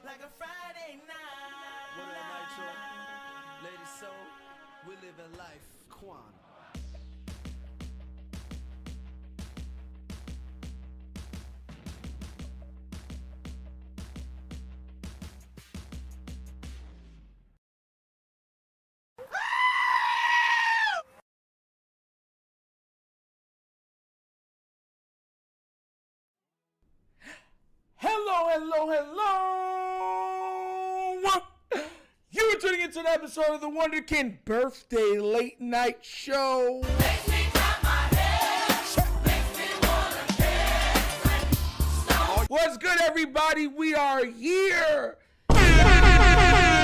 like a Friday night. What up, Nitro? Lady Soul, we live in life. Quan. Hello. You're tuning into an episode of the Wonderkin Birthday Late Night Show. Makes me clap my hands, makes me wanna dance. What's good, everybody? We are here. Yes.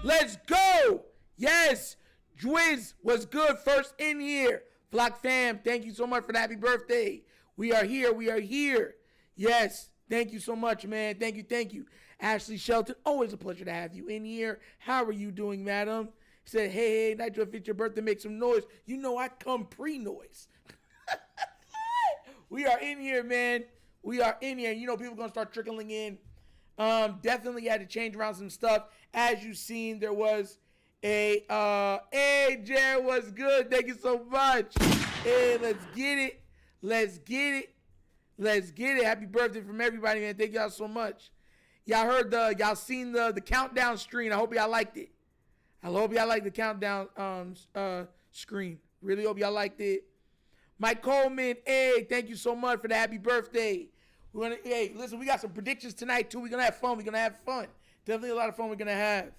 Let's go. Yes. Dwiz was good first in here. Flock fam, thank you so much for the happy birthday. We are here. We are here. Yes. Thank you so much, man. Thank you. Thank you. Ashley Shelton, always a pleasure to have you in here. How are you doing, madam? He said, hey, Nitro, if it's your birthday, make some noise. You know I come pre-noise. We are in here, man. We are in here. You know, people are going to start trickling in. Definitely had to change around some stuff. As you've seen, there was a, hey, Jared, what's good? Thank you so much. Hey, let's get it. Let's get it. Let's get it. Happy birthday from everybody, man. Thank y'all so much. Y'all heard y'all seen the countdown screen. I hope y'all liked it. I hope y'all liked the countdown screen. Really hope y'all liked it. Mike Coleman, hey, thank you so much for the happy birthday. Hey, listen, we got some predictions tonight too. We're gonna have fun. Definitely a lot of fun we're gonna have.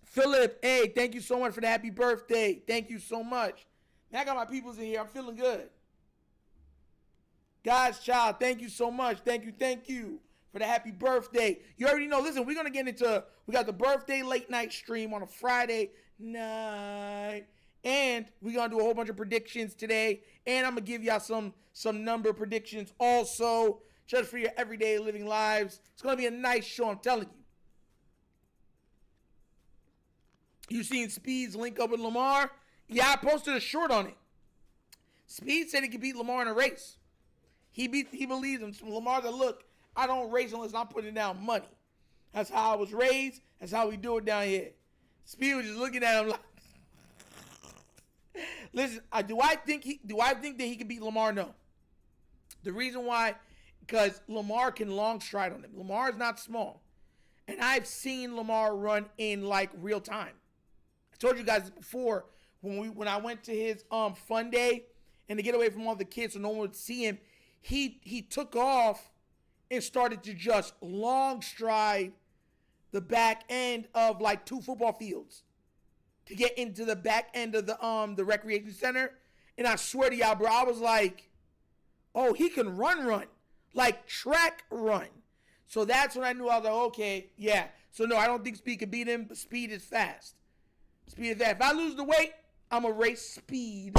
Philip, hey, thank you so much for the happy birthday. Thank you so much. Man, I got my peoples in here. I'm feeling good. God's child, thank you so much. Thank you for the happy birthday. You already know, listen, we're going to get into, we got the birthday late night stream on a Friday night. And we're going to do a whole bunch of predictions today. And I'm going to give y'all some number predictions also, just for your everyday living lives. It's going to be a nice show, I'm telling you. You seen Speed's link up with Lamar? Yeah, I posted a short on it. Speed said he could beat Lamar in a race. He believes him. So Lamar said, look, I don't race unless I'm putting down money. That's how I was raised. That's how we do it down here. Speed was just looking at him like, listen, do I think that he can beat Lamar? No. The reason why, because Lamar can long stride on him. Lamar is not small. And I've seen Lamar run in like real time. I told you guys this before when I went to his fun day and to get away from all the kids so no one would see him. He took off and started to just long stride the back end of like 2 football fields to get into the back end of the recreation center. And I swear to y'all, bro, I was like, oh, he can run, like track run. So that's when I knew. I was like, okay, yeah. So no, I don't think Speed can beat him, but Speed is fast. Speed is fast. If I lose the weight, I'm going to race Speed.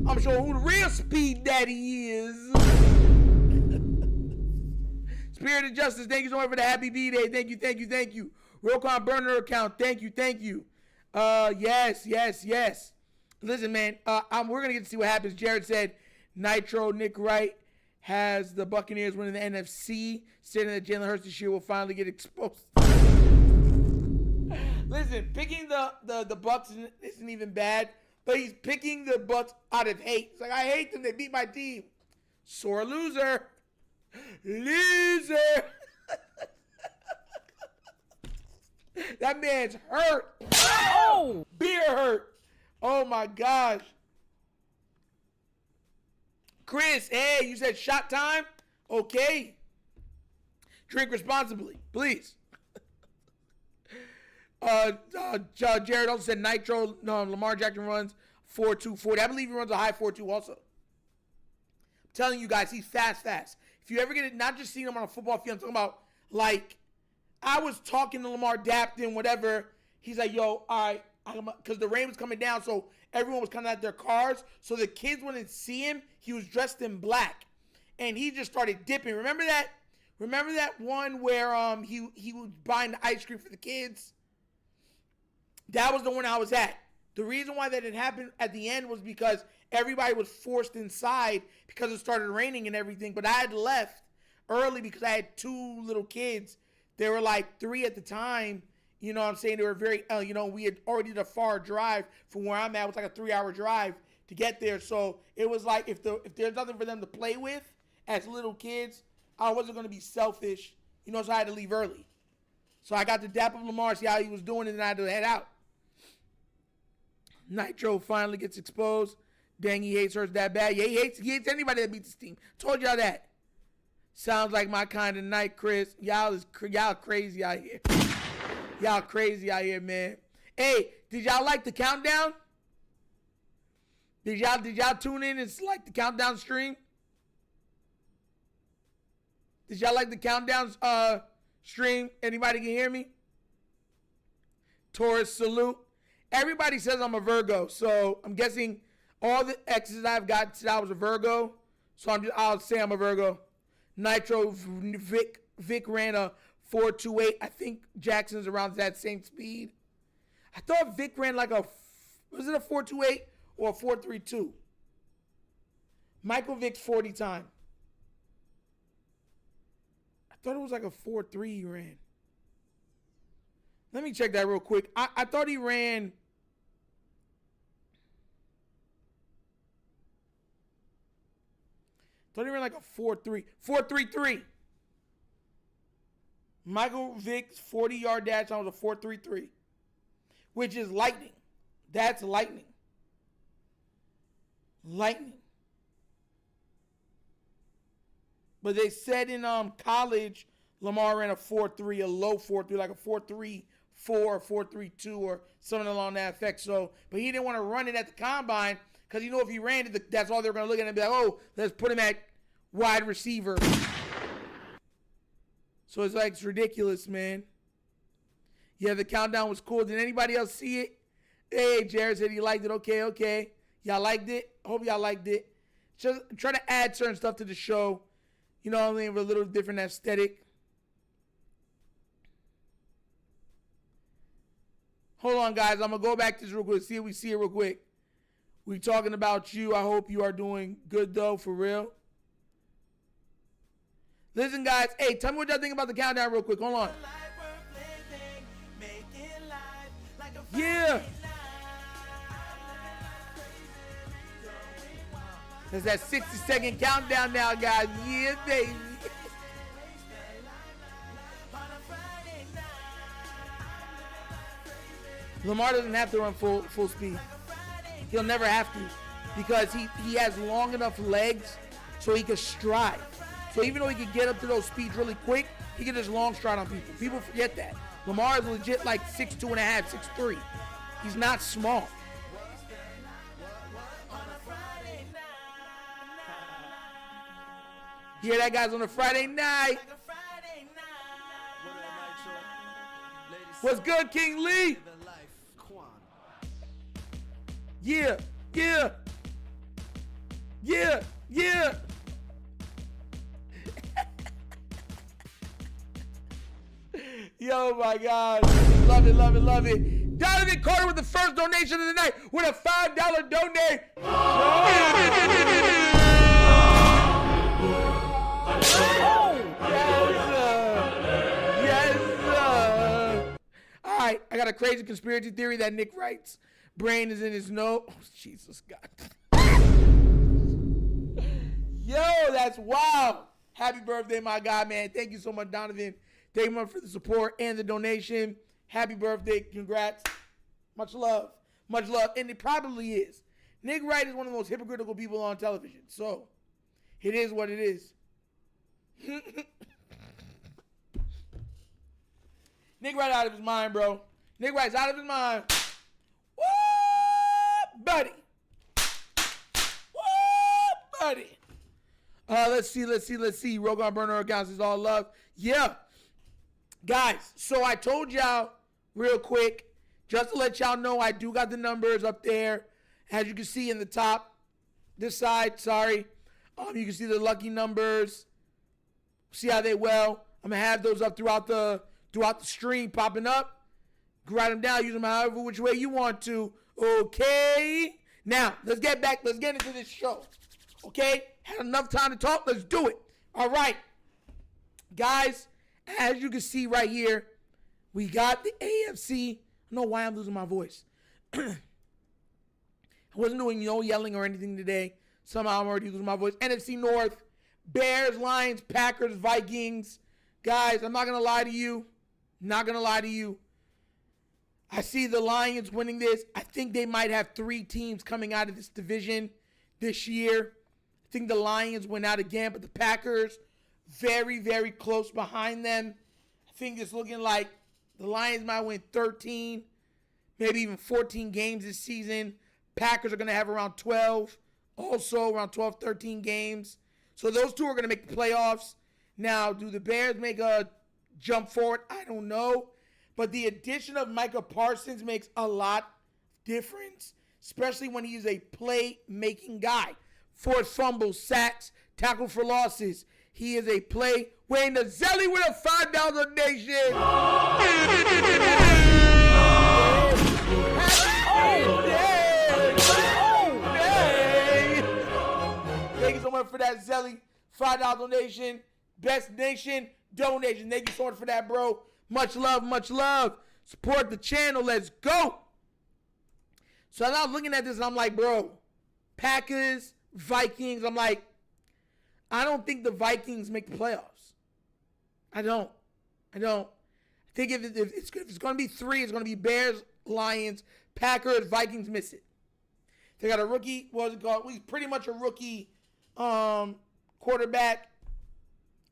I'm showing who the real Speed Daddy is. Spirit of Justice, thank you so much for the happy B-Day. Thank you. Rokon burner account, thank you. Yes. Listen, man, we're going to get to see what happens. Jared said Nitro Nick Wright has the Buccaneers winning the NFC, stating that Jalen Hurts this year will finally get exposed. Listen, picking the Bucs isn't even bad. But he's picking the Bucs out of hate. It's like, I hate them. They beat my team. Sore loser. That man's hurt. Oh! Beer hurt. Oh, my gosh. Chris, hey, you said shot time? Okay. Drink responsibly, please. Jared also said Nitro. No, Lamar Jackson runs 4.240. I believe he runs a high 4.2 also. I'm telling you guys, he's fast. If you ever get it, not just seeing him on a football field, I'm talking about like, I was talking to Lamar Dapton, whatever. He's like, yo, all right, because the rain was coming down, so everyone was coming out their cars. So the kids wouldn't see him. He was dressed in black, and he just started dipping. Remember that one where he was buying the ice cream for the kids? That was the one I was at. The reason why that had happened at the end was because everybody was forced inside because it started raining and everything. But I had left early because I had 2 little kids. They were like 3 at the time. You know what I'm saying? They were very, we had already did a far drive from where I'm at. It was like a 3-hour drive to get there. So it was like if there's nothing for them to play with as little kids, I wasn't going to be selfish, so I had to leave early. So I got to dap up Lamar, see how he was doing, and then I had to head out. Nitro finally gets exposed. Dang, he hates hers that bad. Yeah, he hates anybody that beats his team. Told y'all that. Sounds like my kind of night, Chris. Y'all crazy out here. Y'all crazy out here, man. Hey, did y'all like the countdown? Did y'all tune in and like the countdown stream? Did y'all like the countdown stream? Anybody can hear me? Taurus salute. Everybody says I'm a Virgo, so I'm guessing all the X's I've got since I was a Virgo. So I'll say I'm a Virgo. Nitro Vic ran a 4.28. I think Jackson's around that same speed. I thought Vic ran like was it a 4.28 or a 4.32? Michael Vick's 40 time. I thought it was like a 4.3 he ran. Let me check that real quick. I thought he ran. Like a 4.3. 4.33. Michael Vick's 40-yard dash on was a 4.33, which is lightning. That's lightning. Lightning. But they said in college, Lamar ran a 4.3, a low 4.3, like a 4.34 or 4.32 or something along that effect. So, but he didn't want to run it at the combine because if he ran it, that's all they're going to look at and be like, oh, let's put him at wide receiver. So it's ridiculous, man. Yeah, the countdown was cool. Did anybody else see it? Hey, Jared said he liked it. Okay. Y'all liked it? Hope y'all liked it. Just try to add certain stuff to the show. You know what I mean? With a little different aesthetic. Hold on, guys. I'm going to go back to this real quick. See if we see it real quick. We talking about you. I hope you are doing good, though, for real. Listen, guys. Hey, tell me what y'all think about the countdown real quick. Hold on. Yeah. There's that 60-second countdown now, guys. Yeah, baby. Lamar doesn't have to run full speed. He'll never have to because he has long enough legs so he can stride. So even though he can get up to those speeds really quick, he can just long stride on people. People forget that. Lamar is legit like 6'2.5", 6'3". He's not small. Yeah, that guy's on a Friday night. What's good, King Lee? Yeah. Yo, my God. Love it. Donovan Carter with the first donation of the night with a $5 donate. Yes, sir. All right, I got a crazy conspiracy theory that Nick Wright's brain is in his nose. Oh, Jesus God. Yo, that's wild. Happy birthday, my guy, man. Thank you so much, Donovan. Thank you for the support and the donation. Happy birthday. Congrats. Much love. And it probably is. Nick Wright is one of the most hypocritical people on television. So, it is what it is. Nick Wright out of his mind, bro. Nick Wright's out of his mind. What, buddy? What, buddy? Let's see. Rogan Burner accounts is all love. Yeah. Guys, so I told y'all real quick, just to let y'all know, I do got the numbers up there. As you can see in the top, this side, sorry. You can see the lucky numbers. See how they well. I'm going to have those up throughout the stream popping up. You can write them down, use them however which way you want to. Okay. Now, let's get into this show. Okay? Had enough time to talk. Let's do it. All right. Guys, as you can see right here, we got the AFC. I don't know why I'm losing my voice. I wasn't doing no yelling or anything today. Somehow I'm already losing my voice. NFC North, Bears, Lions, Packers, Vikings. Guys, I'm not going to lie to you. Not going to lie to you. I see the Lions winning this. I think they might have 3 teams coming out of this division this year. I think the Lions went out again, but the Packers, very, very close behind them. I think it's looking like the Lions might win 13, maybe even 14 games this season. Packers are going to have around 12, also around 12, 13 games. So those two are going to make the playoffs. Now, do the Bears make a jump forward? I don't know. But the addition of Micah Parsons makes a lot of difference, especially when he's a play-making guy. Forced fumbles, sacks, tackle for losses. He is a play. Wayne the Zelly with a $5 donation. Thank you so much for that, Zelly. $5 donation. Best Nation donation. Thank you so much for that, bro. Much love, much love. Support the channel. Let's go. So I was looking at this and I'm like, bro, Packers, Vikings. I'm like, I don't think the Vikings make the playoffs. I don't. I think if it's going to be 3, it's going to be Bears, Lions, Packers, Vikings miss it. They got a rookie, what was it called? He's pretty much a rookie quarterback.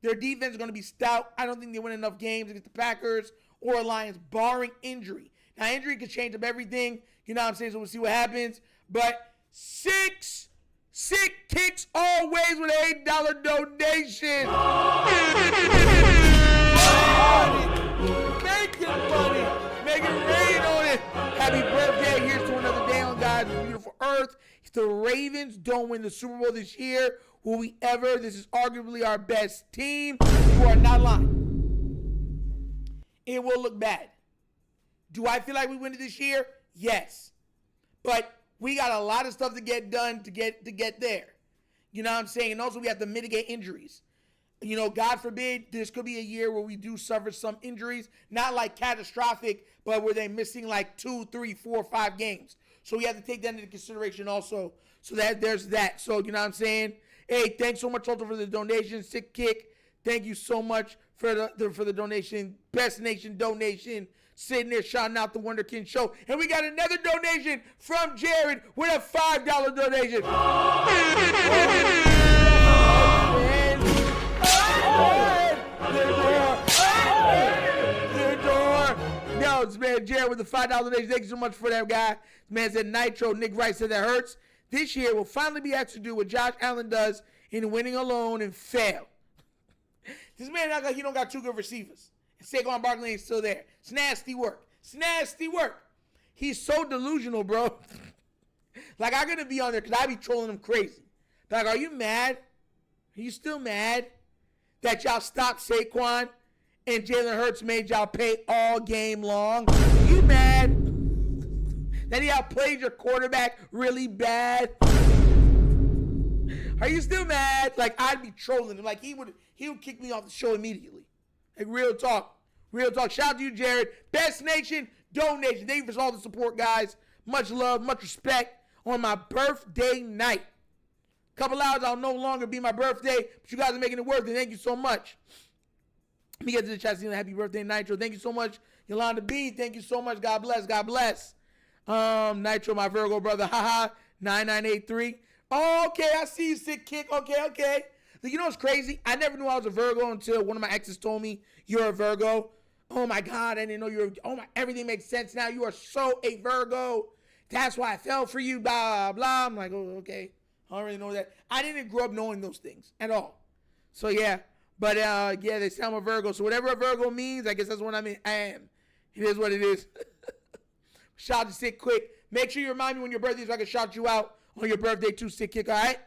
Their defense is going to be stout. I don't think they win enough games against the Packers or Lions, barring injury. Now, injury could change up everything. You know what I'm saying? So we'll see what happens. But 6 sick kicks always with an $8 donation. Making money. Making rain on it. Happy birthday. Here's to another day on God's beautiful earth. If the Ravens don't win the Super Bowl this year, will we ever? This is arguably our best team. You are not lying. It will look bad. Do I feel like we win it this year? Yes. But we got a lot of stuff to get done to get there. You know what I'm saying? And also we have to mitigate injuries. You know, God forbid, this could be a year where we do suffer some injuries. Not like catastrophic, but where they're missing like 2, 3, 4, 5 games. So we have to take that into consideration also. So that there's that. So, you know what I'm saying? Hey, thanks so much also for the donation. Sick kick. Thank you so much for the donation. Best Nation donation. Sitting there shouting out the Wonderkin Show. And we got another donation from Jared with a $5 donation. No, it's man Jared with the $5 donation. Thank you so much for that, guy. This man said Nitro. Nick Wright said that hurts. This year will finally be asked to do what Josh Allen does in winning alone and fail. This man act like he don't got 2 good receivers. And Saquon Barkley ain't still there. It's nasty work. It's nasty work. He's so delusional, bro. Like, I'm going to be on there because I be trolling him crazy. Like, are you mad? Are you still mad that y'all stopped Saquon and Jalen Hurts made y'all pay all game long? Are you mad that y'all played your quarterback really bad? Are you still mad? Like, I'd be trolling him. Like, he would kick me off the show immediately. Like, real talk. Real talk. Shout out to you, Jared. Best Nation donation. Thank you for all the support, guys. Much love, much respect on my birthday night. Couple hours, I'll no longer be my birthday, but you guys are making it worth it. Thank you so much. Let me get to the chat scene. Happy birthday, Nitro. Thank you so much, Yolanda B. Thank you so much. God bless. God bless. Nitro, my Virgo brother. Haha. 9983. Oh, okay. I see you, sick kick. Okay. You know what's crazy? I never knew I was a Virgo until one of my exes told me, you're a Virgo. Oh, my God. I didn't know you were. Oh, my. Everything makes sense now. You are so a Virgo. That's why I fell for you. Blah, blah. I'm like, oh, okay. I don't really know that. I didn't grow up knowing those things at all. So, yeah. But, yeah, they say I'm a Virgo. So, whatever a Virgo means, I guess that's what I am. It is what it is. Shout out to Sick Quick. Make sure you remind me when your birthday is so I can shout you out on your birthday too, Sick Kick, all right?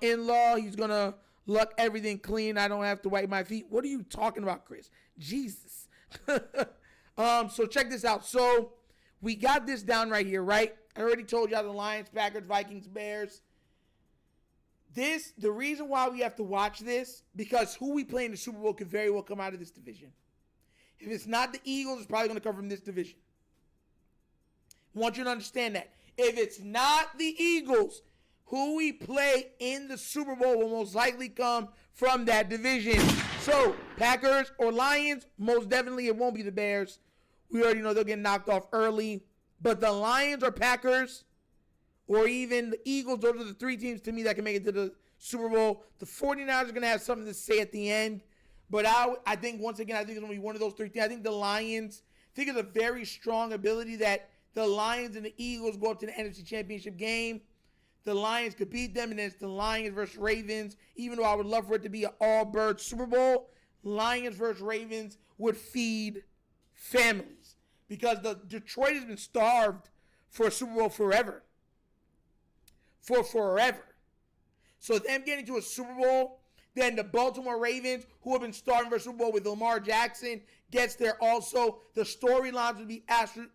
In-law, he's going to luck everything clean. I don't have to wipe my feet. What are you talking about, Chris? Jesus. So, check this out. So, we got this down right here, right? I already told y'all the Lions, Packers, Vikings, Bears. The reason why we have to watch this, because who we play in the Super Bowl could very well come out of this division. If it's not the Eagles, it's probably going to come from this division. I want you to understand that. If it's not the Eagles, who we play in the Super Bowl will most likely come from that division. So, Packers or Lions, most definitely it won't be the Bears. We already know they'll get knocked off early. But the Lions or Packers, or even the Eagles, those are the three teams to me that can make it to the Super Bowl. The 49ers are going to have something to say at the end. But I think, once again, I think it's going to be one of those three teams. I think the Lions, I think it's a very strong ability that the Lions and the Eagles go up to the NFC Championship game. The Lions could beat them, and then it's the Lions versus Ravens. Even though I would love for it to be an all-bird Super Bowl, Lions versus Ravens would feed families. Because the Detroit has been starved for a Super Bowl forever. For forever. So them getting to a Super Bowl, then the Baltimore Ravens, who have been starving for a Super Bowl with Lamar Jackson, gets there also. The storylines would be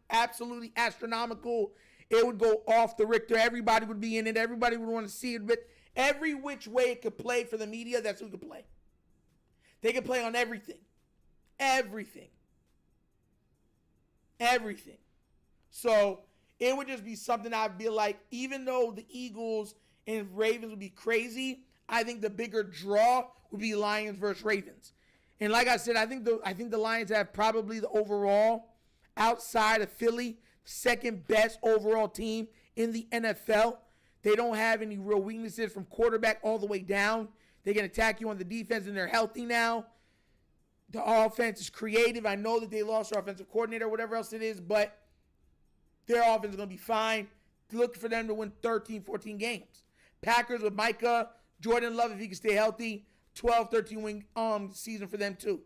absolutely astronomical. It would go off the Richter. Everybody would be in it. Everybody would want to see it. But every which way it could play for the media, that's who could play. They could play on everything. Everything. Everything. So it would just be something I'd be like, even though the Eagles and Ravens would be crazy, I think the bigger draw would be Lions versus Ravens. And like I said, I think the Lions have probably the overall, outside of Philly, second best overall team in the NFL. They don't have any real weaknesses from quarterback all the way down. They can attack you on the defense, and they're healthy now. The offense is creative. I know that they lost their offensive coordinator or whatever else it is, but their offense is going to be fine. Look for them to win 13, 14 games. Packers with Micah, Jordan Love, if he can stay healthy, 12, 13 win season for them too.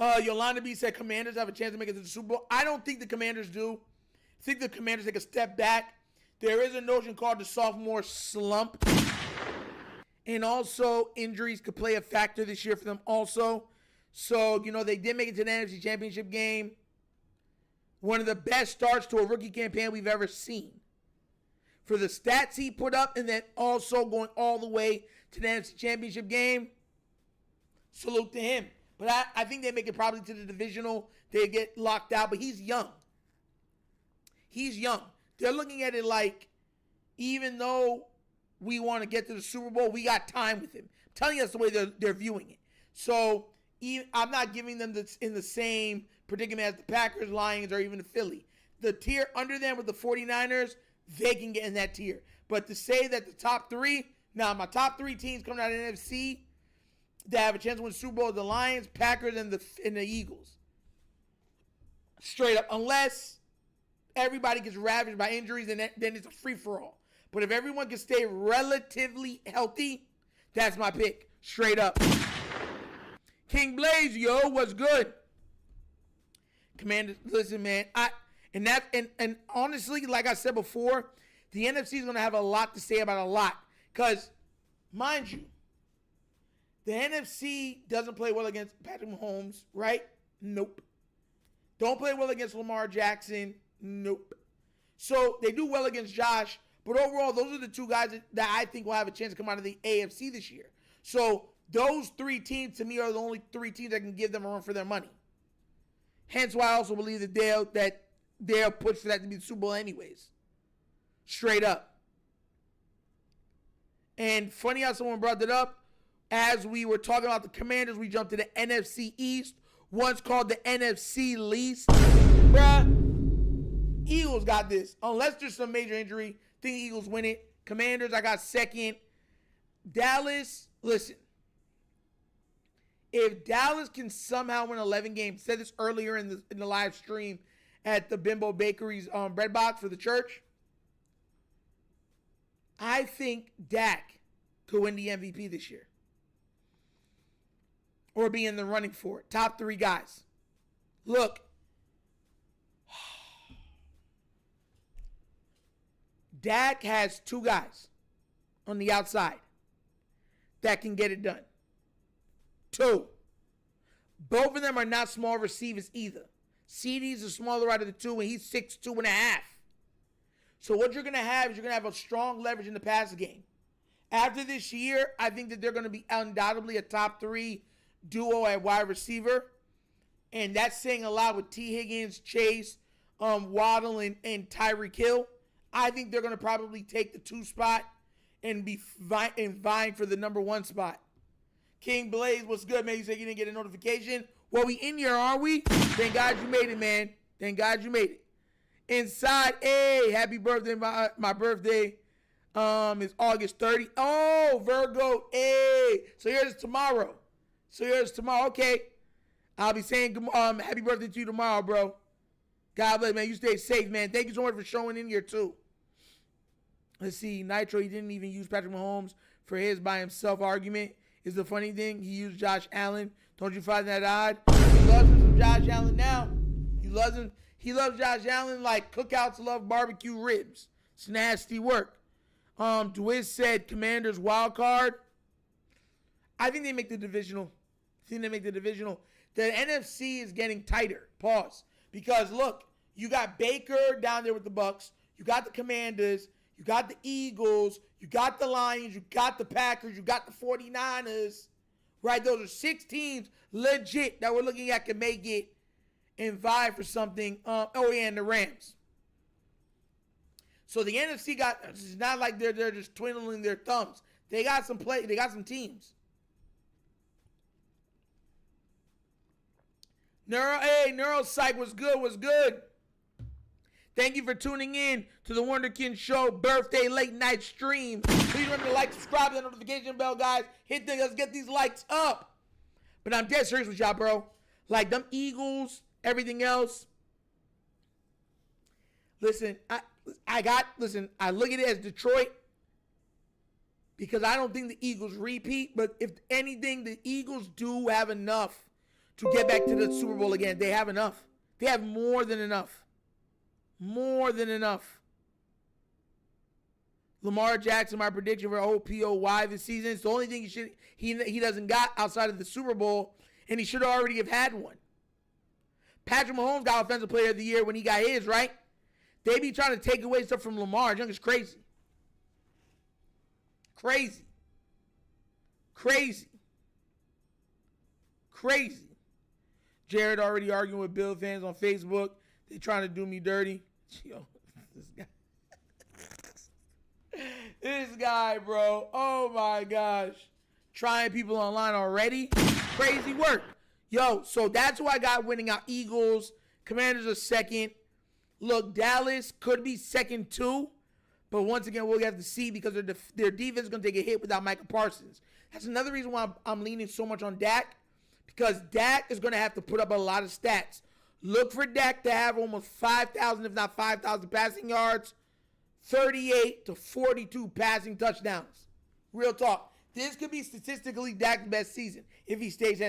Yolanda B said Commanders have a chance to make it to the Super Bowl. I don't think the Commanders do. I think the Commanders take a step back. There is a notion called the sophomore slump. And also, injuries could play a factor this year for them also. So, they did make it to the NFC Championship game. One of the best starts to a rookie campaign we've ever seen. For the stats he put up, and then also going all the way to the NFC Championship game, salute to him. But I think they make it probably to the divisional. They get locked out, but he's young. He's young. They're looking at it like, even though we want to get to the Super Bowl, we got time with him. I'm telling you, that's the way they're viewing it. So I'm not giving them this in the same predicament as the Packers, Lions, or even the Philly. The tier under them with the 49ers, they can get in that tier. But to say that the top three, now my top three teams coming out of the NFC that have a chance to win the Super Bowl are the Lions, Packers, and the Eagles. Straight up. Unless everybody gets ravaged by injuries, and then it's a free-for-all. But if everyone can stay relatively healthy, that's my pick. Straight up. King Blaze, yo, what's good? Commanders, listen, man. And honestly, like I said before, the NFC is going to have a lot to say about a lot. Because, mind you, the NFC doesn't play well against Patrick Mahomes, right? Nope. Don't play well against Lamar Jackson. Nope. So, they do well against Josh. But overall, those are the two guys that I think will have a chance to come out of the AFC this year. So, those three teams, to me, are the only three teams that can give them a run for their money. Hence why I also believe that they'll push for that to be the Super Bowl anyways. Straight up. And funny how someone brought that up. As we were talking about the Commanders, we jumped to the NFC East, once called the NFC Least. Bruh, Eagles got this. Unless there's some major injury, I think the Eagles win it. Commanders, I got second. Dallas, listen. If Dallas can somehow win 11 games, said this earlier in the live stream at the Bimbo Bakery's bread box for the church, I think Dak could win the MVP this year. Or be in the running for it. Top three guys. Look. Dak has two guys on the outside that can get it done. Two. Both of them are not small receivers either. CD's the smaller out of the two, and he's 6'2.5". So what you're going to have is you're going to have a strong leverage in the passing game. After this year, I think that they're going to be undoubtedly a top 3 duo at wide receiver. And that's saying a lot with T. Higgins, Chase, Waddle, and Tyreek Hill. I think they're going to probably take the 2 spot and be vying for the number 1 spot. King Blaze, what's good, man? You said you didn't get a notification. Well, we in here, are we? Thank God you made it, man. Thank God you made it. Inside, hey, happy birthday. My birthday is August 30. Oh, Virgo, hey. So here's tomorrow. Okay. I'll be saying happy birthday to you tomorrow, bro. God bless, man. You stay safe, man. Thank you so much for showing in here, too. Let's see. Nitro, he didn't even use Patrick Mahomes for his by himself argument. Is the funny thing. He used Josh Allen. Don't you find that odd? He loves him some Josh Allen now. He loves him. He loves Josh Allen like cookouts love barbecue ribs. It's nasty work. Dwiz said Commanders wild card. I think they make the divisional. The NFC is getting tighter. Pause. Because look, you got Baker down there with the Bucks. You got the Commanders. You got the Eagles. You got the Lions. You got the Packers. You got the 49ers. Right? Those are 6 teams legit that we're looking at can make it and vie for something. And the Rams. So the NFC it's not like they're just twiddling their thumbs. They got some play. They got some teams. Neuropsych was good. Thank you for tuning in to the Wonderkin Show birthday late night stream. Please remember to like, subscribe, and the notification bell, guys. Let's get these likes up. But I'm dead serious with y'all, bro. Like them Eagles, everything else. Listen, I look at it as Detroit because I don't think the Eagles repeat. But if anything, the Eagles do have enough to get back to the Super Bowl again. They have enough. They have more than enough. More than enough. Lamar Jackson, my prediction for OPOY this season. It's the only thing he doesn't got outside of the Super Bowl, and he should already have had one. Patrick Mahomes got Offensive Player of the Year when he got his, right? They be trying to take away stuff from Lamar. Junk is crazy. Crazy. Jared already arguing with Bill fans on Facebook. They trying to do me dirty. Yo, this guy, bro. Oh my gosh. Trying people online already. Crazy work. Yo, so that's who I got winning out. Eagles. Commanders are second. Look, Dallas could be second too. But once again, we'll have to see because their defense is going to take a hit without Micah Parsons. That's another reason why I'm leaning so much on Dak. Because Dak is going to have to put up a lot of stats. Look for Dak to have almost 5,000, if not 5,000 passing yards, 38 to 42 passing touchdowns. Real talk. This could be statistically Dak's best season if he stays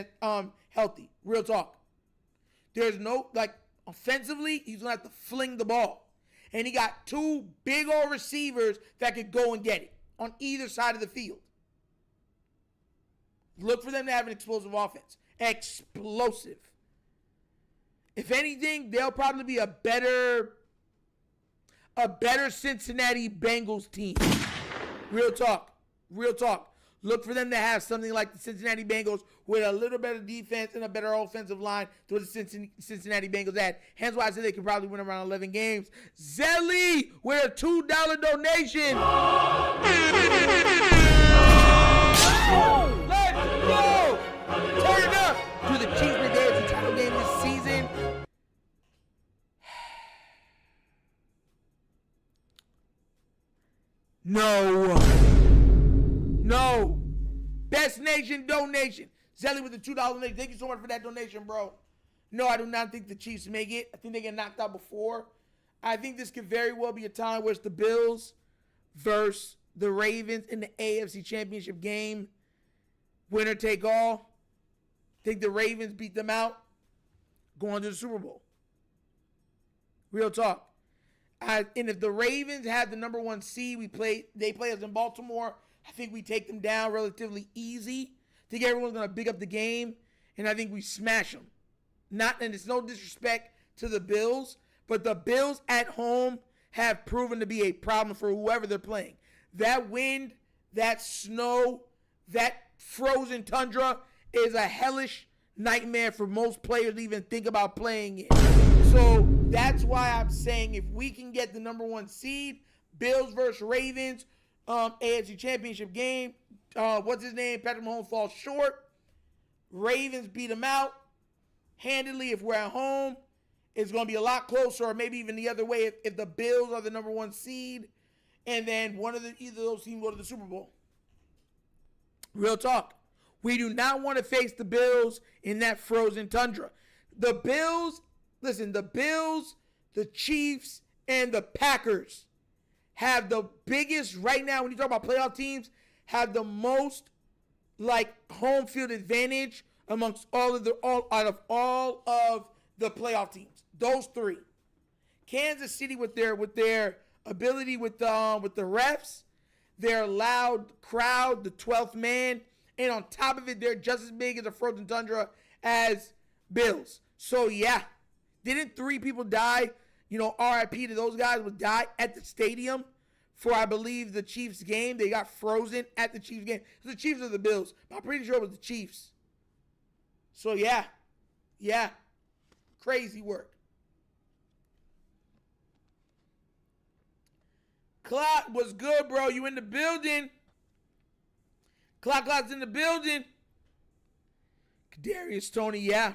healthy. Real talk. There's no, offensively, he's going to have to fling the ball. And he got 2 big old receivers that could go and get it on either side of the field. Look for them to have an explosive offense. Explosive. If anything, they'll probably be a better Cincinnati Bengals team. Real talk. Look for them to have something like the Cincinnati Bengals with a little better defense and a better offensive line to what the Cincinnati Bengals had. Hence why I said they could probably win around 11 games. Zelly with a $2 donation. Let's go! Turn up to the Chiefs in the AFC title game this season. No. Best Nation donation. Zelly with the $2 donation. Thank you so much for that donation, bro. No, I do not think the Chiefs make it. I think they get knocked out before. I think this could very well be a time where it's the Bills versus the Ravens in the AFC Championship game. Winner take all. Think the Ravens beat them out. Going to the Super Bowl. Real talk. And if the Ravens had the number 1 seed, they play us in Baltimore. I think we take them down relatively easy. I think everyone's going to big up the game, and I think we smash them. And it's no disrespect to the Bills, but the Bills at home have proven to be a problem for whoever they're playing. That wind, that snow, that frozen tundra is a hellish nightmare for most players to even think about playing it. So that's why I'm saying if we can get the number 1 seed, Bills versus Ravens, AFC Championship game, what's his name? Patrick Mahomes falls short. Ravens beat him out handily. If we're at home, it's going to be a lot closer, or maybe even the other way if the Bills are the number 1 seed, and then either of those teams go to the Super Bowl. Real talk. We do not want to face the Bills in that frozen tundra. The Bills, the Chiefs, and the Packers have the biggest, right now, when you talk about playoff teams, have the most home field advantage amongst all of the playoff teams. Those 3. Kansas City with their ability with the refs, their loud crowd, the 12th man, and on top of it, they're just as big as a frozen tundra as Bills. So yeah, didn't 3 people die? RIP to those guys would die at the stadium for, I believe, the Chiefs game. They got frozen at the Chiefs game. It was the Chiefs or the Bills. I'm pretty sure it was the Chiefs. So yeah, crazy work. Clock was good, bro. You in the building? Clock's in the building. Kadarius Toney, yeah.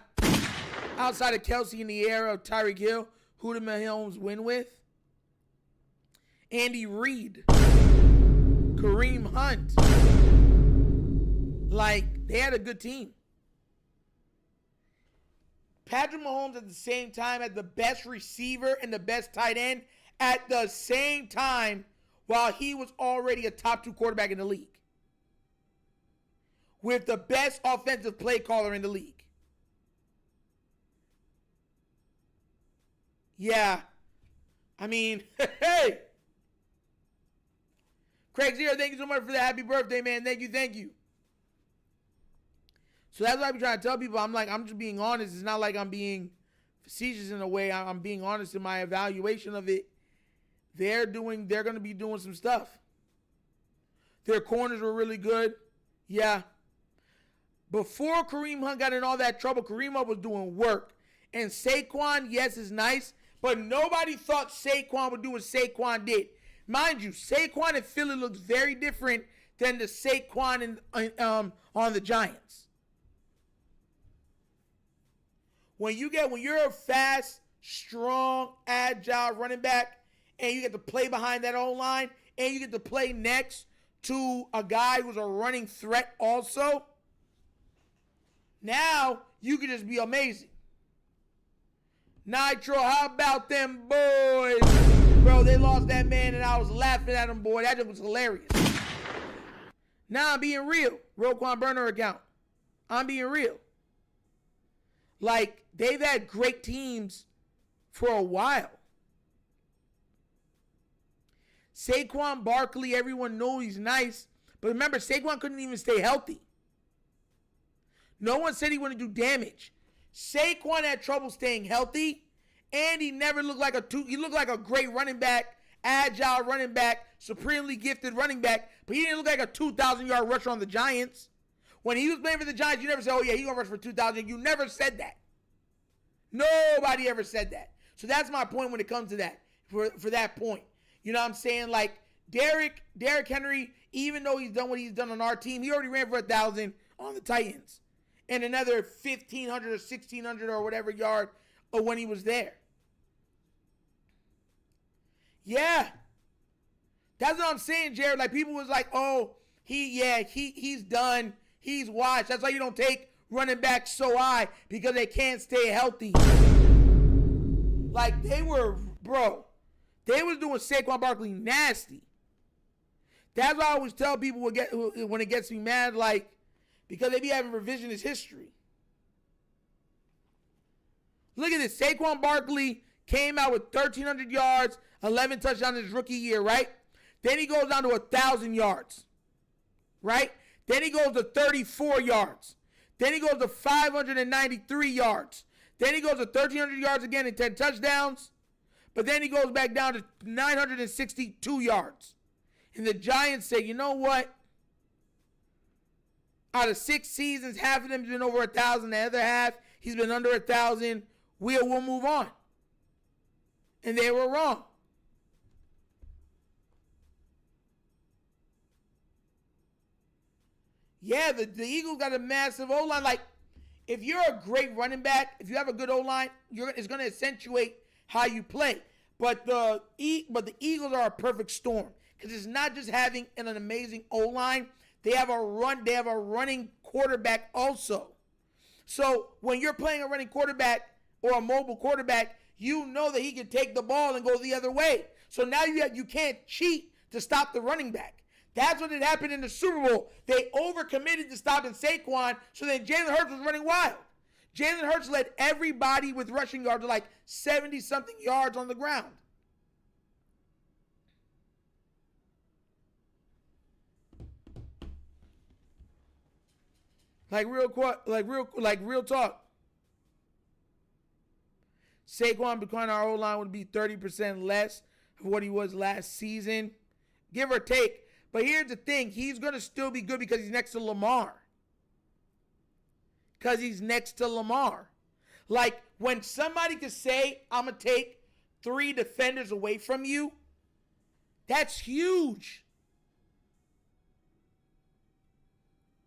Outside of Kelsey in the era of Tyreek Hill, who did Mahomes win with? Andy Reid. Kareem Hunt. They had a good team. Patrick Mahomes at the same time had the best receiver and the best tight end at the same time while he was already a top 2 quarterback in the league. With the best offensive play caller in the league. Yeah. I mean, hey. Craig Zero, thank you so much for the happy birthday, man. Thank you. So that's what I be trying to tell people. I'm just being honest. It's not like I'm being facetious in a way. I'm being honest in my evaluation of it. They're going to be doing some stuff. Their corners were really good. Yeah. Before Kareem Hunt got in all that trouble, Kareem Hunt was doing work. And Saquon, yes, is nice, but nobody thought Saquon would do what Saquon did. Mind you, Saquon in Philly looks very different than the Saquon on the Giants. When you're a fast, strong, agile running back, and you get to play behind that O-line, and you get to play next to a guy who's a running threat also, now you can just be amazing. Nitro, how about them boys? Bro, they lost that man and I was laughing at them, boy. That just was hilarious. Now I'm being real. Roquan burner account. I'm being real. They've had great teams for a while. Saquon Barkley, everyone knows he's nice. But remember, Saquon couldn't even stay healthy. No one said he wouldn't do damage. Saquon had trouble staying healthy, and he never looked like he looked like a great running back, agile running back, supremely gifted running back, but he didn't look like a 2,000-yard rusher on the Giants. When he was playing for the Giants, you never said, oh yeah, he's going to rush for 2,000. You never said that. Nobody ever said that. So that's my point when it comes to that, for that point. You know what I'm saying? Derrick Henry, even though he's done what he's done on our team, he already ran for 1,000 on the Titans. And another 1,500 or 1,600 or whatever yard when he was there. Yeah. That's what I'm saying, Jared. People was like, oh, he's done. He's washed. That's why you don't take running backs so high, because they can't stay healthy. They was doing Saquon Barkley nasty. That's why I always tell people when it gets me mad, because they be having revisionist history. Look at this. Saquon Barkley came out with 1,300 yards, 11 touchdowns in his rookie year, right? Then he goes down to 1,000 yards, right? Then he goes to 34 yards. Then he goes to 593 yards. Then he goes to 1,300 yards again and 10 touchdowns. But then he goes back down to 962 yards. And the Giants say, you know what? Out of 6 seasons, half of them has been over 1,000. The other half, he's been under 1,000. We'll move on. And they were wrong. Yeah, the Eagles got a massive O-line. Like, if you're a great running back, if you have a good O-line, it's going to accentuate how you play. But the Eagles are a perfect storm because it's not just having an amazing O-line. They have a running quarterback also. So when you're playing a running quarterback or a mobile quarterback, you know that he can take the ball and go the other way. So now you can't cheat to stop the running back. That's what had happened in the Super Bowl. They overcommitted to stopping Saquon, so then Jalen Hurts was running wild. Jalen Hurts led everybody with rushing yards to like 70-something yards on the ground. Real talk. Saquon between our O-line would be 30% less of what he was last season, give or take. But here's the thing. He's going to still be good because he's next to Lamar. Like, when somebody could say, I'm going to take 3 defenders away from you, that's huge.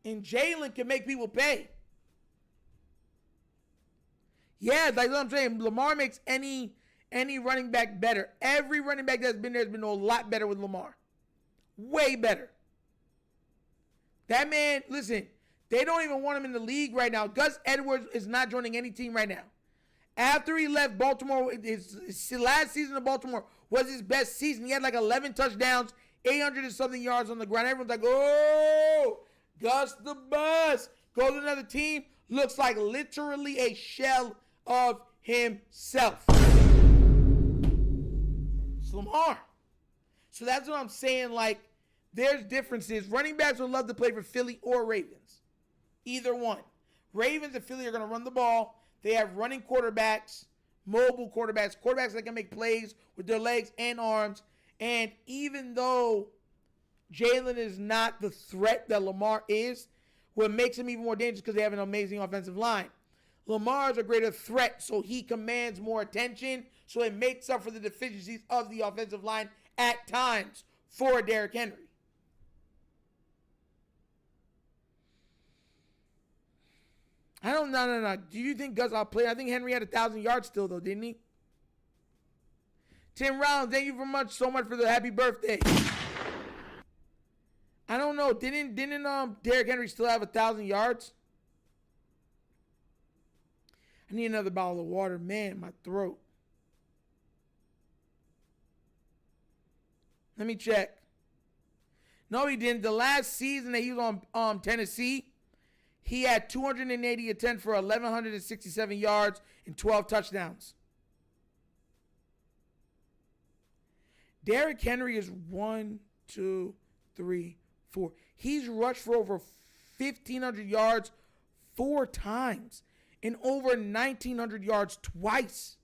And Jalen can make people pay. Yeah, like what I'm saying. Lamar makes any running back better. Every running back that's been there has been a lot better with Lamar. Way better. That man, listen, they don't even want him in the league right now. Gus Edwards is not joining any team right now. After he left Baltimore, his last season in Baltimore was his best season. He had like 11 touchdowns, 800 and something yards on the ground. Everyone's like, oh, Gus the bus. Goes to another team, looks like literally a shell of himself. It's Lamar. So that's what I'm saying. Like, there's differences. Running backs would love to play for Philly or Ravens. Either one. Ravens and Philly are going to run the ball. They have running quarterbacks, mobile quarterbacks that can make plays with their legs and arms. And even though Jalen is not the threat that Lamar is, what makes him even more dangerous because they have an amazing offensive line. Lamar is a greater threat, so he commands more attention. So it makes up for the deficiencies of the offensive line at times for Derrick Henry. No. Do you think Gus outplayed? I think Henry had 1,000 yards still, though, didn't he? Tim Rollins, thank you so much for the happy birthday. I don't know. Didn't Derrick Henry still have 1,000 yards? I need another bottle of water. Man, my throat. Let me check. No, he didn't. The last season that he was on Tennessee, he had 280 attempts for 1,167 yards and 12 touchdowns. Derrick Henry is 1, 2, 3, 4. He's rushed for over 1,500 yards 4 times and over 1,900 yards twice.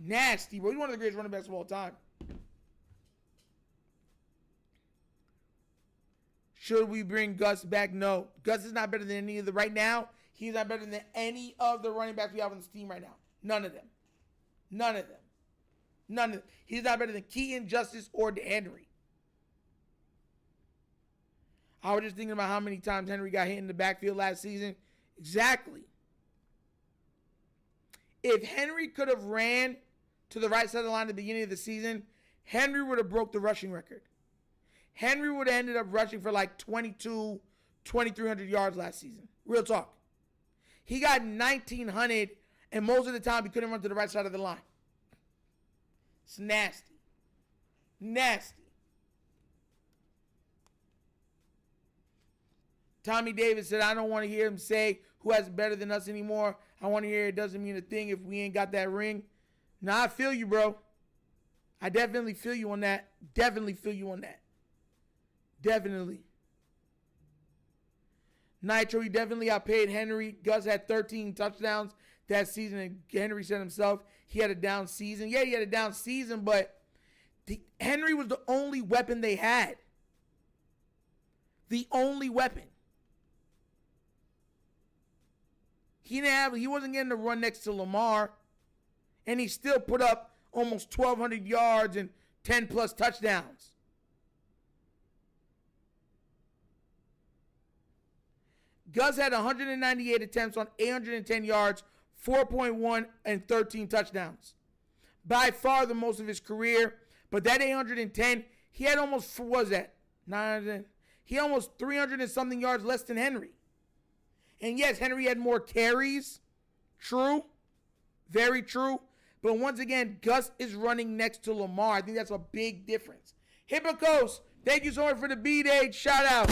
Nasty, bro. He's one of the greatest running backs of all time. Should we bring Gus back? No. Gus is not better than any of the right now. He's not better than any of the running backs we have on this team right now. None of them. He's not better than Keaton, Justice, or Henry. I was just thinking about how many times Henry got hit in the backfield last season. Exactly. If Henry could have ran to the right side of the line at the beginning of the season, Henry would have broke the rushing record. Henry would have ended up rushing for like 2,300 yards last season. Real talk. He got 1,900, and most of the time he couldn't run to the right side of the line. It's nasty. Tommy Davis said, I don't want to hear him say who has better than us anymore. I want to hear it doesn't mean a thing if we ain't got that ring. Nah, I feel you, bro. I definitely feel you on that. Definitely. Nitro, he definitely outpaid Henry. Gus had 13 touchdowns that season, and Henry said himself he had a down season. Yeah, he had a down season, but Henry was the only weapon they had. The only weapon. He wasn't getting to run next to Lamar, and he still put up almost 1,200 yards and 10 plus touchdowns. Gus had 198 attempts on 810 yards, 4.1 and 13 touchdowns. By far the most of his career. But that 810, he had almost, what was that? 900. He almost 300 and something yards less than Henry. And yes, Henry had more carries. True. Very true. But once again, Gus is running next to Lamar. I think that's a big difference. Hippocos, thank you so much for the B-Day shout out.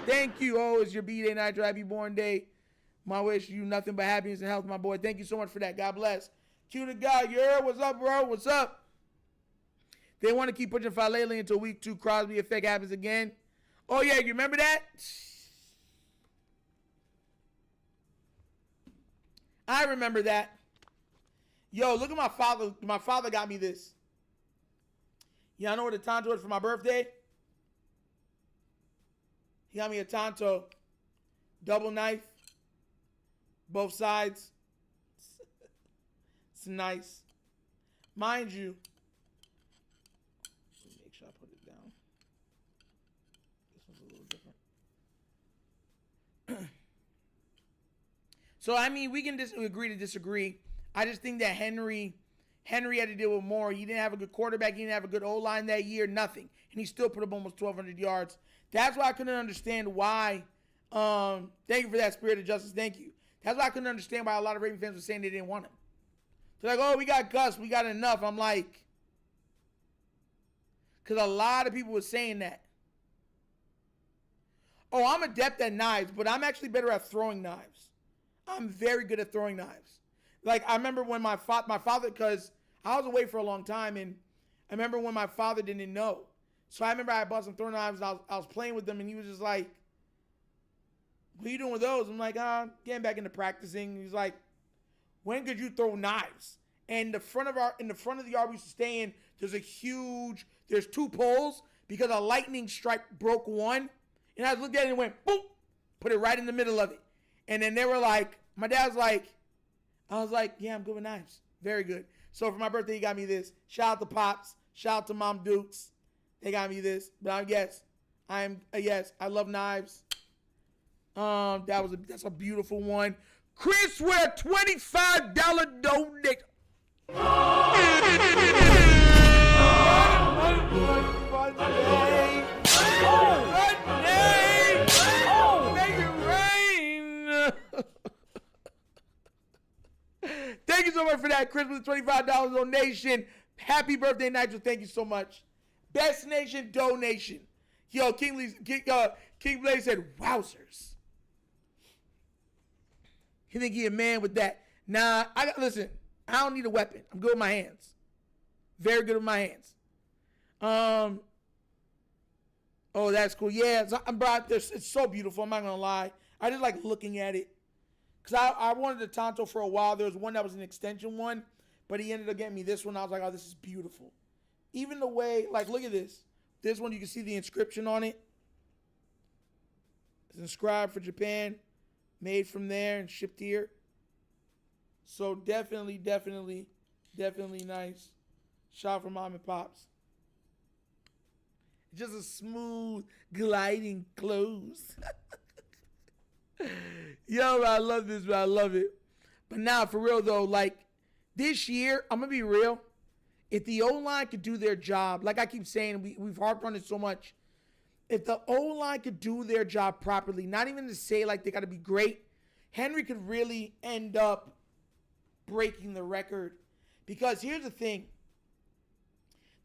Thank you. Oh, it's your B-Day night, your happy born day. My wish you nothing but happiness and health, my boy. Thank you so much for that. God bless. Q to God. What's up, bro? What's up? They want to keep pushing Falele until week 2 Crosby effect happens again. Oh, yeah. You remember that? I remember that. Yo, look at my father. My father got me this. Y'all know what a Tonto is for my birthday? He got me a Tonto. Double knife. Both sides. It's nice. Mind you. Let me make sure I put it down. This one's a little different. So, I mean, we can agree to disagree. I just think that Henry had to deal with more. He didn't have a good quarterback. He didn't have a good O-line that year. Nothing. And he still put up almost 1,200 yards. That's why I couldn't understand why. Thank you for that, Spirit of Justice. Thank you. That's why I couldn't understand why a lot of Ravens fans were saying they didn't want him. They're like, oh, we got Gus. We got enough. I'm like, because a lot of people were saying that. Oh, I'm adept at knives, but I'm actually better at throwing knives. I'm very good at throwing knives. Like, I remember when my father, because I was away for a long time, and I remember when my father didn't know. So I remember I bought some throwing knives, and I was playing with them, and he was just like, what are you doing with those? I'm like, getting back into practicing. He's like, when could you throw knives? And in the front of the yard we used to stay in, there's 2 poles because a lightning strike broke one. And I looked at it and went, boop, put it right in the middle of it. And then they were like, my dad was like, I was like, yeah, I'm good with knives. Very good. So for my birthday, he got me this. Shout out to Pops. Shout out to Mom Dukes. They got me this. But yes, I love knives. That's a beautiful one. Chris with a $25 donation. Make it rain. Thank you so much for that, Chris, with a $25 donation. Happy birthday, Nigel. Thank you so much. Best Nation donation. Yo, King Blaze said, wowzers. You think he a man with that? Nah, listen, I don't need a weapon. I'm good with my hands. Very good with my hands. Oh, that's cool. Yeah, it's so beautiful. I'm not going to lie. I just like looking at it. Because I wanted a Tonto for a while. There was one that was an extension one. But he ended up getting me this one. I was like, oh, this is beautiful. Even the way, like, look at this. This one, you can see the inscription on it. It's inscribed for Japan. Made from there and shipped here. So definitely nice. Shout for Mom and Pops. Just a smooth, gliding close. Yo, I love this, man. I love it. But now, for real, though, like, this year, I'm going to be real. If the O-line could do their job, like I keep saying, we've harped on it so much. If the O-line could do their job properly, not even to say, like, they got to be great, Henry could really end up breaking the record. Because here's the thing.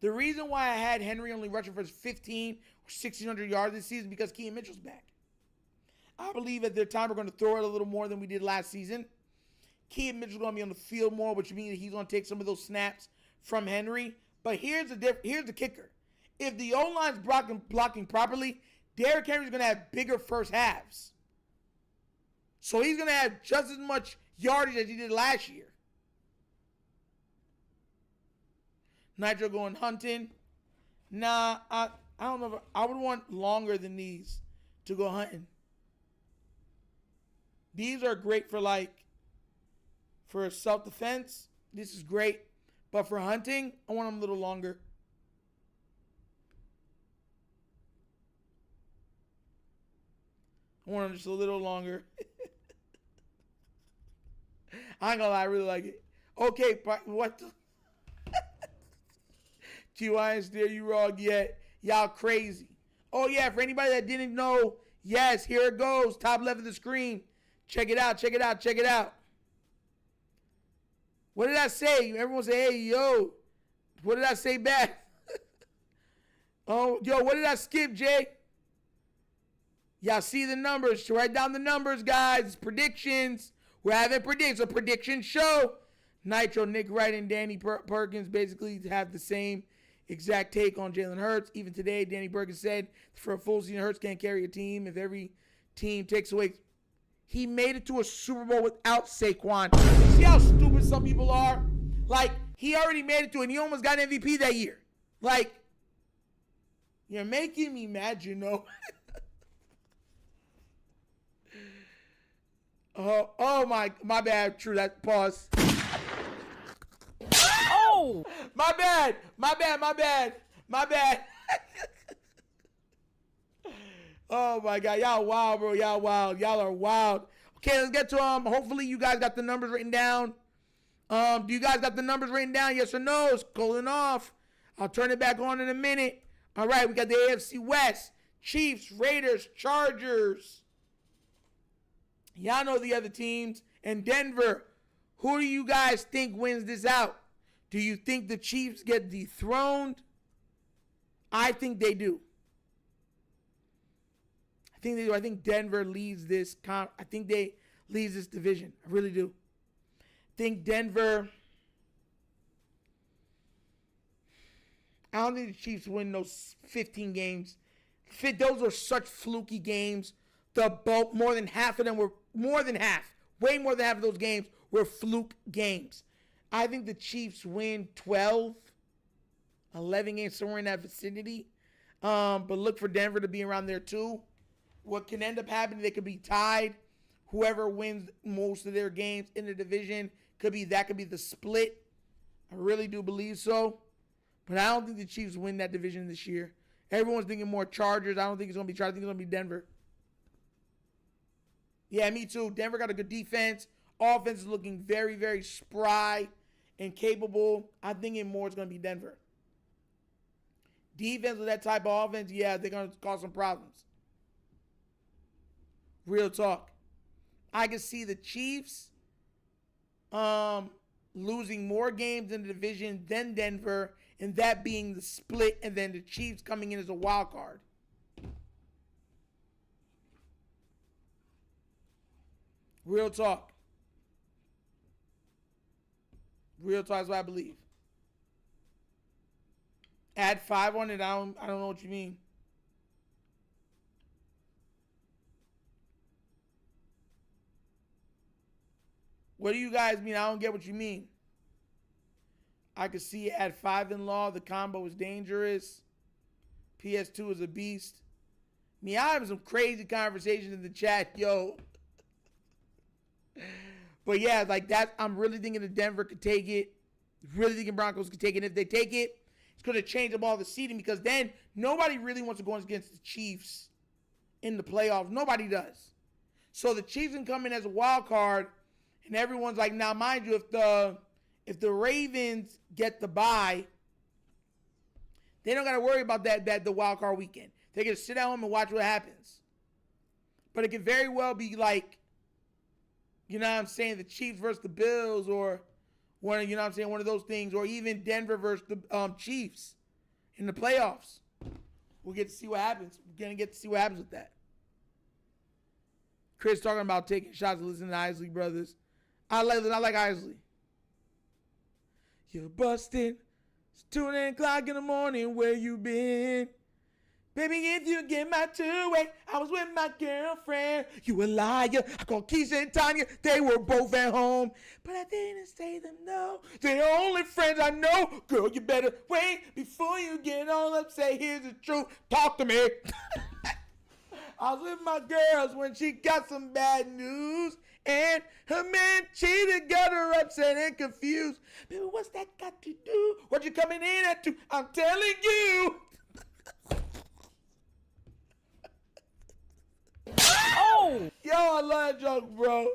The reason why I had Henry only rushing for 15 or 1,600 yards this season because Keaton Mitchell's back. I believe at their time we're going to throw it a little more than we did last season. Keaton Mitchell's going to be on the field more, which means that he's going to take some of those snaps from Henry. But here's the kicker. If the O-line's blocking properly, Derrick Henry's going to have bigger first halves. So he's going to have just as much yardage as he did last year. Nitro going hunting. Nah, I don't know. I would want longer than these to go hunting. These are great for self-defense. This is great. But for hunting, I want them a little longer. I want them just a little longer. I ain't gonna lie, I really like it. Okay, what the? TY there, you wrong yet. Y'all crazy. Oh yeah, for anybody that didn't know, yes, here it goes. Top left of the screen. Check it out, check it out, check it out. What did I say? Everyone say, hey, yo. What did I say back? Oh, yo, what did I skip, Jay? Y'all see the numbers. Write down the numbers, guys. Predictions. We're having predictions. A prediction show. Nitro, Nick Wright, and Danny Perkins basically have the same exact take on Jalen Hurts. Even today, Danny Perkins said for a full season, Hurts can't carry a team if every team takes away. He made it to a Super Bowl without Saquon. See how stupid some people are? Like, he already made it to it, and he almost got an MVP that year. Like, you're making me mad, you know. Oh my bad. True, that pause. Oh! My bad. Oh my God, y'all wild, bro. Y'all wild. Y'all are wild. Okay, let's get to hopefully you guys got the numbers written down. Do you guys got the numbers written down? Yes or no? It's cooling off. I'll turn it back on in a minute. All right, we got the AFC West. Chiefs, Raiders, Chargers. Y'all know the other teams. And Denver. Who do you guys think wins this out? Do you think the Chiefs get dethroned? I think they do. I think they do. I think Denver leads this. I think they leads this division. I really do. I think Denver. I don't think the Chiefs win those 15 games. Those were such fluky games. The bulk, more than half of them were, more than half, way more than half of those games were fluke games. I think the Chiefs win 12, 11 games, somewhere in that vicinity. But look for Denver to be around there too. What can end up happening, they could be tied. Whoever wins most of their games in the division could be the split. I really do believe so. But I don't think the Chiefs win that division this year. Everyone's thinking more Chargers. I don't think it's going to be Chargers. I think it's going to be Denver. Yeah, me too. Denver got a good defense. Offense is looking very, very spry and capable. I'm thinking more it's going to be Denver. Defense with that type of offense, yeah, they're going to cause some problems. Real talk. I can see the Chiefs losing more games in the division than Denver, and that being the split, and then the Chiefs coming in as a wild card. Real talk. Real talk is what I believe. Add 5 on it. I don't know what you mean. What do you guys mean? I don't get what you mean. I could see at 5-in-law, the combo is dangerous. PS2 is a beast. I mean, I have some crazy conversations in the chat, yo. But yeah, like that, I'm really thinking that Denver could take it. Really thinking Broncos could take it. If they take it, it's going to change up all the seeding, because then nobody really wants to go against the Chiefs in the playoffs. Nobody does. So the Chiefs can come in as a wild card, and everyone's like, now mind you, if the Ravens get the bye, they don't got to worry about the wild card weekend. They can sit at home and watch what happens. But it could very well be like, you know what I'm saying, the Chiefs versus the Bills, or one of those things, or even Denver versus the Chiefs in the playoffs. We'll get to see what happens. We're going to get to see what happens with that. Chris talking about taking shots, listening to Isley Brothers. I like Isley. You're busting. It's 2 o'clock in the morning. Where you been? Baby, if you get my two-way, I was with my girlfriend. You a liar. I called Keisha and Tanya. They were both at home. But I didn't say them no. They're the only friends I know. Girl, you better wait before you get all upset. Here's the truth. Talk to me. I was with my girls when she got some bad news. And her man cheated, got her upset and confused. Baby, what's that got to do? What you coming in at to? I'm telling you. Oh! Yo, I love that joke, bro.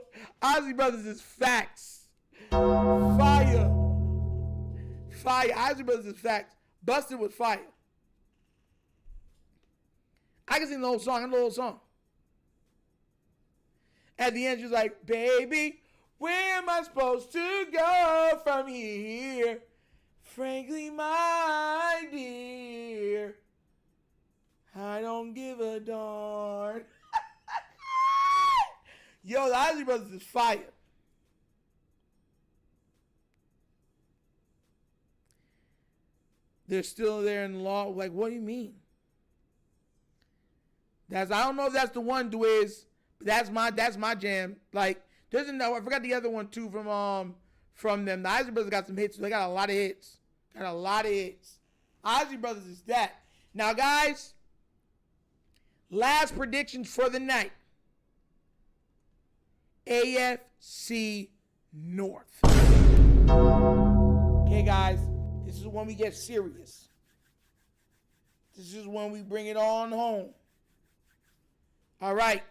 Ozzy Brothers is facts. Fire. Fire. Ozzy Brothers is facts. Busted with fire. I can sing the whole song. I know the whole song. At the end, she's like, baby, where am I supposed to go from here? Frankly, my dear, I don't give a darn. Yo, the Ozzy Brothers is fire. They're still there in law. Like, what do you mean? I don't know if that's the one, Dwiz. That's my jam. Like, there's no, I forgot the other one too from them. The Ozzy Brothers got some hits. They got a lot of hits. Ozzy Brothers is that. Now, guys, last predictions for the night. AFC North. Okay, guys, this is when we get serious. This is when we bring it on home. All right.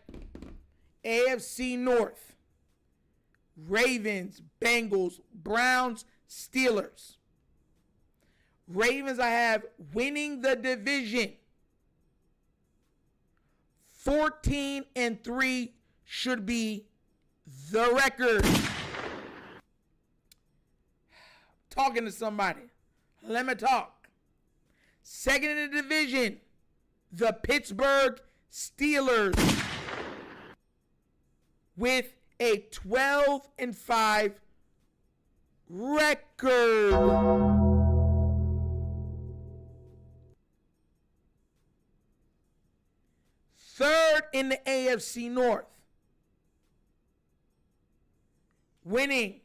AFC North. Ravens, Bengals, Browns, Steelers. Ravens, I have winning the division. 14-3 should be the record. Talking to somebody. Let me talk. Second in the division, the Pittsburgh Steelers with a 12-5 record. Third in the AFC North, winning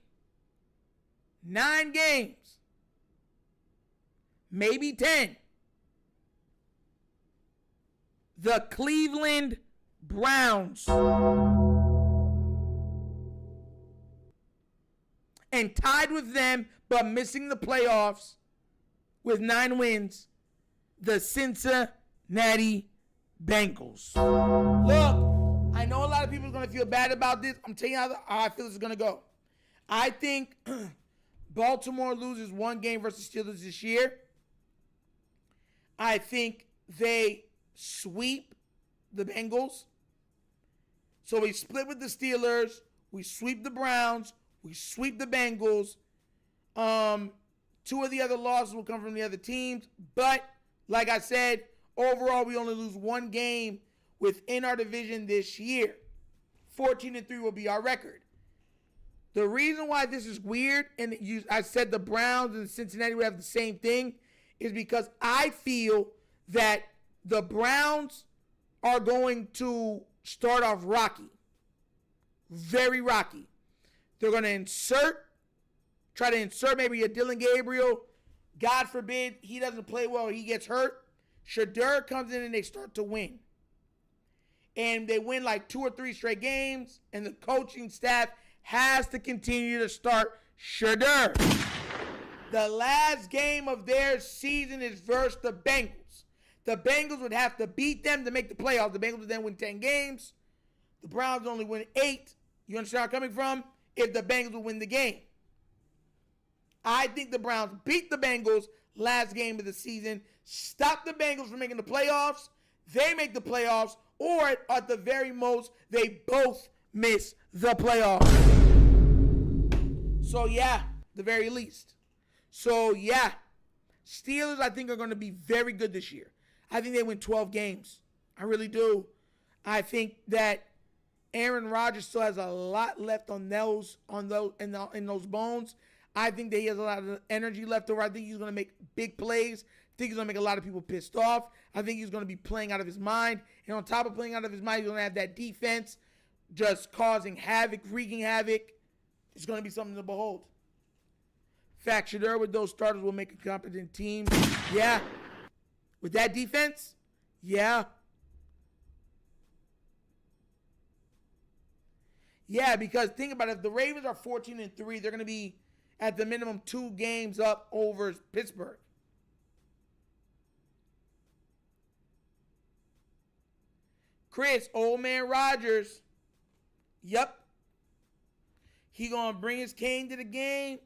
9 games, maybe 10. The Cleveland Browns. And tied with them, but missing the playoffs with 9 wins, the Cincinnati Bengals. Look, I know a lot of people are going to feel bad about this. I'm telling you how I feel this is going to go. I think Baltimore loses 1 game versus Steelers this year. I think they sweep the Bengals. So we split with the Steelers. We sweep the Browns. We sweep the Bengals. 2 of the other losses will come from the other teams. But, like I said, overall, we only lose 1 game within our division this year. 14-3 will be our record. The reason why this is weird, and I said the Browns and Cincinnati would have the same thing, is because I feel that the Browns are going to start off rocky. Very rocky. They're going to try to insert maybe a Dylan Gabriel. God forbid he doesn't play well or he gets hurt. Shadur comes in and they start to win. And they win like 2 or 3 straight games, and the coaching staff has to continue to start Shadur. The last game of their season is versus the Bengals. The Bengals would have to beat them to make the playoffs. The Bengals would then win 10 games. The Browns only win 8. You understand where I'm coming from? If the Bengals would win the game. I think the Browns beat the Bengals last game of the season, stop the Bengals from making the playoffs, they make the playoffs, or at the very most, they both miss the playoffs. So, yeah, the very least. So, yeah, Steelers, I think, are going to be very good this year. I think they win 12 games. I really do. I think that Aaron Rodgers still has a lot left in those bones. I think that he has a lot of energy left over. I think he's going to make big plays think he's going to make a lot of people pissed off. I think he's going to be playing out of his mind. And on top of playing out of his mind, he's going to have that defense just causing havoc, wreaking havoc. It's going to be something to behold. Fact, Shedeur with those starters will make a competent team. Yeah. With that defense? Yeah. Yeah, because think about it. If the Ravens are 14-3, they're going to be at the minimum 2 games up over Pittsburgh. Chris, old man Rodgers. Yep. He going to bring his cane to the game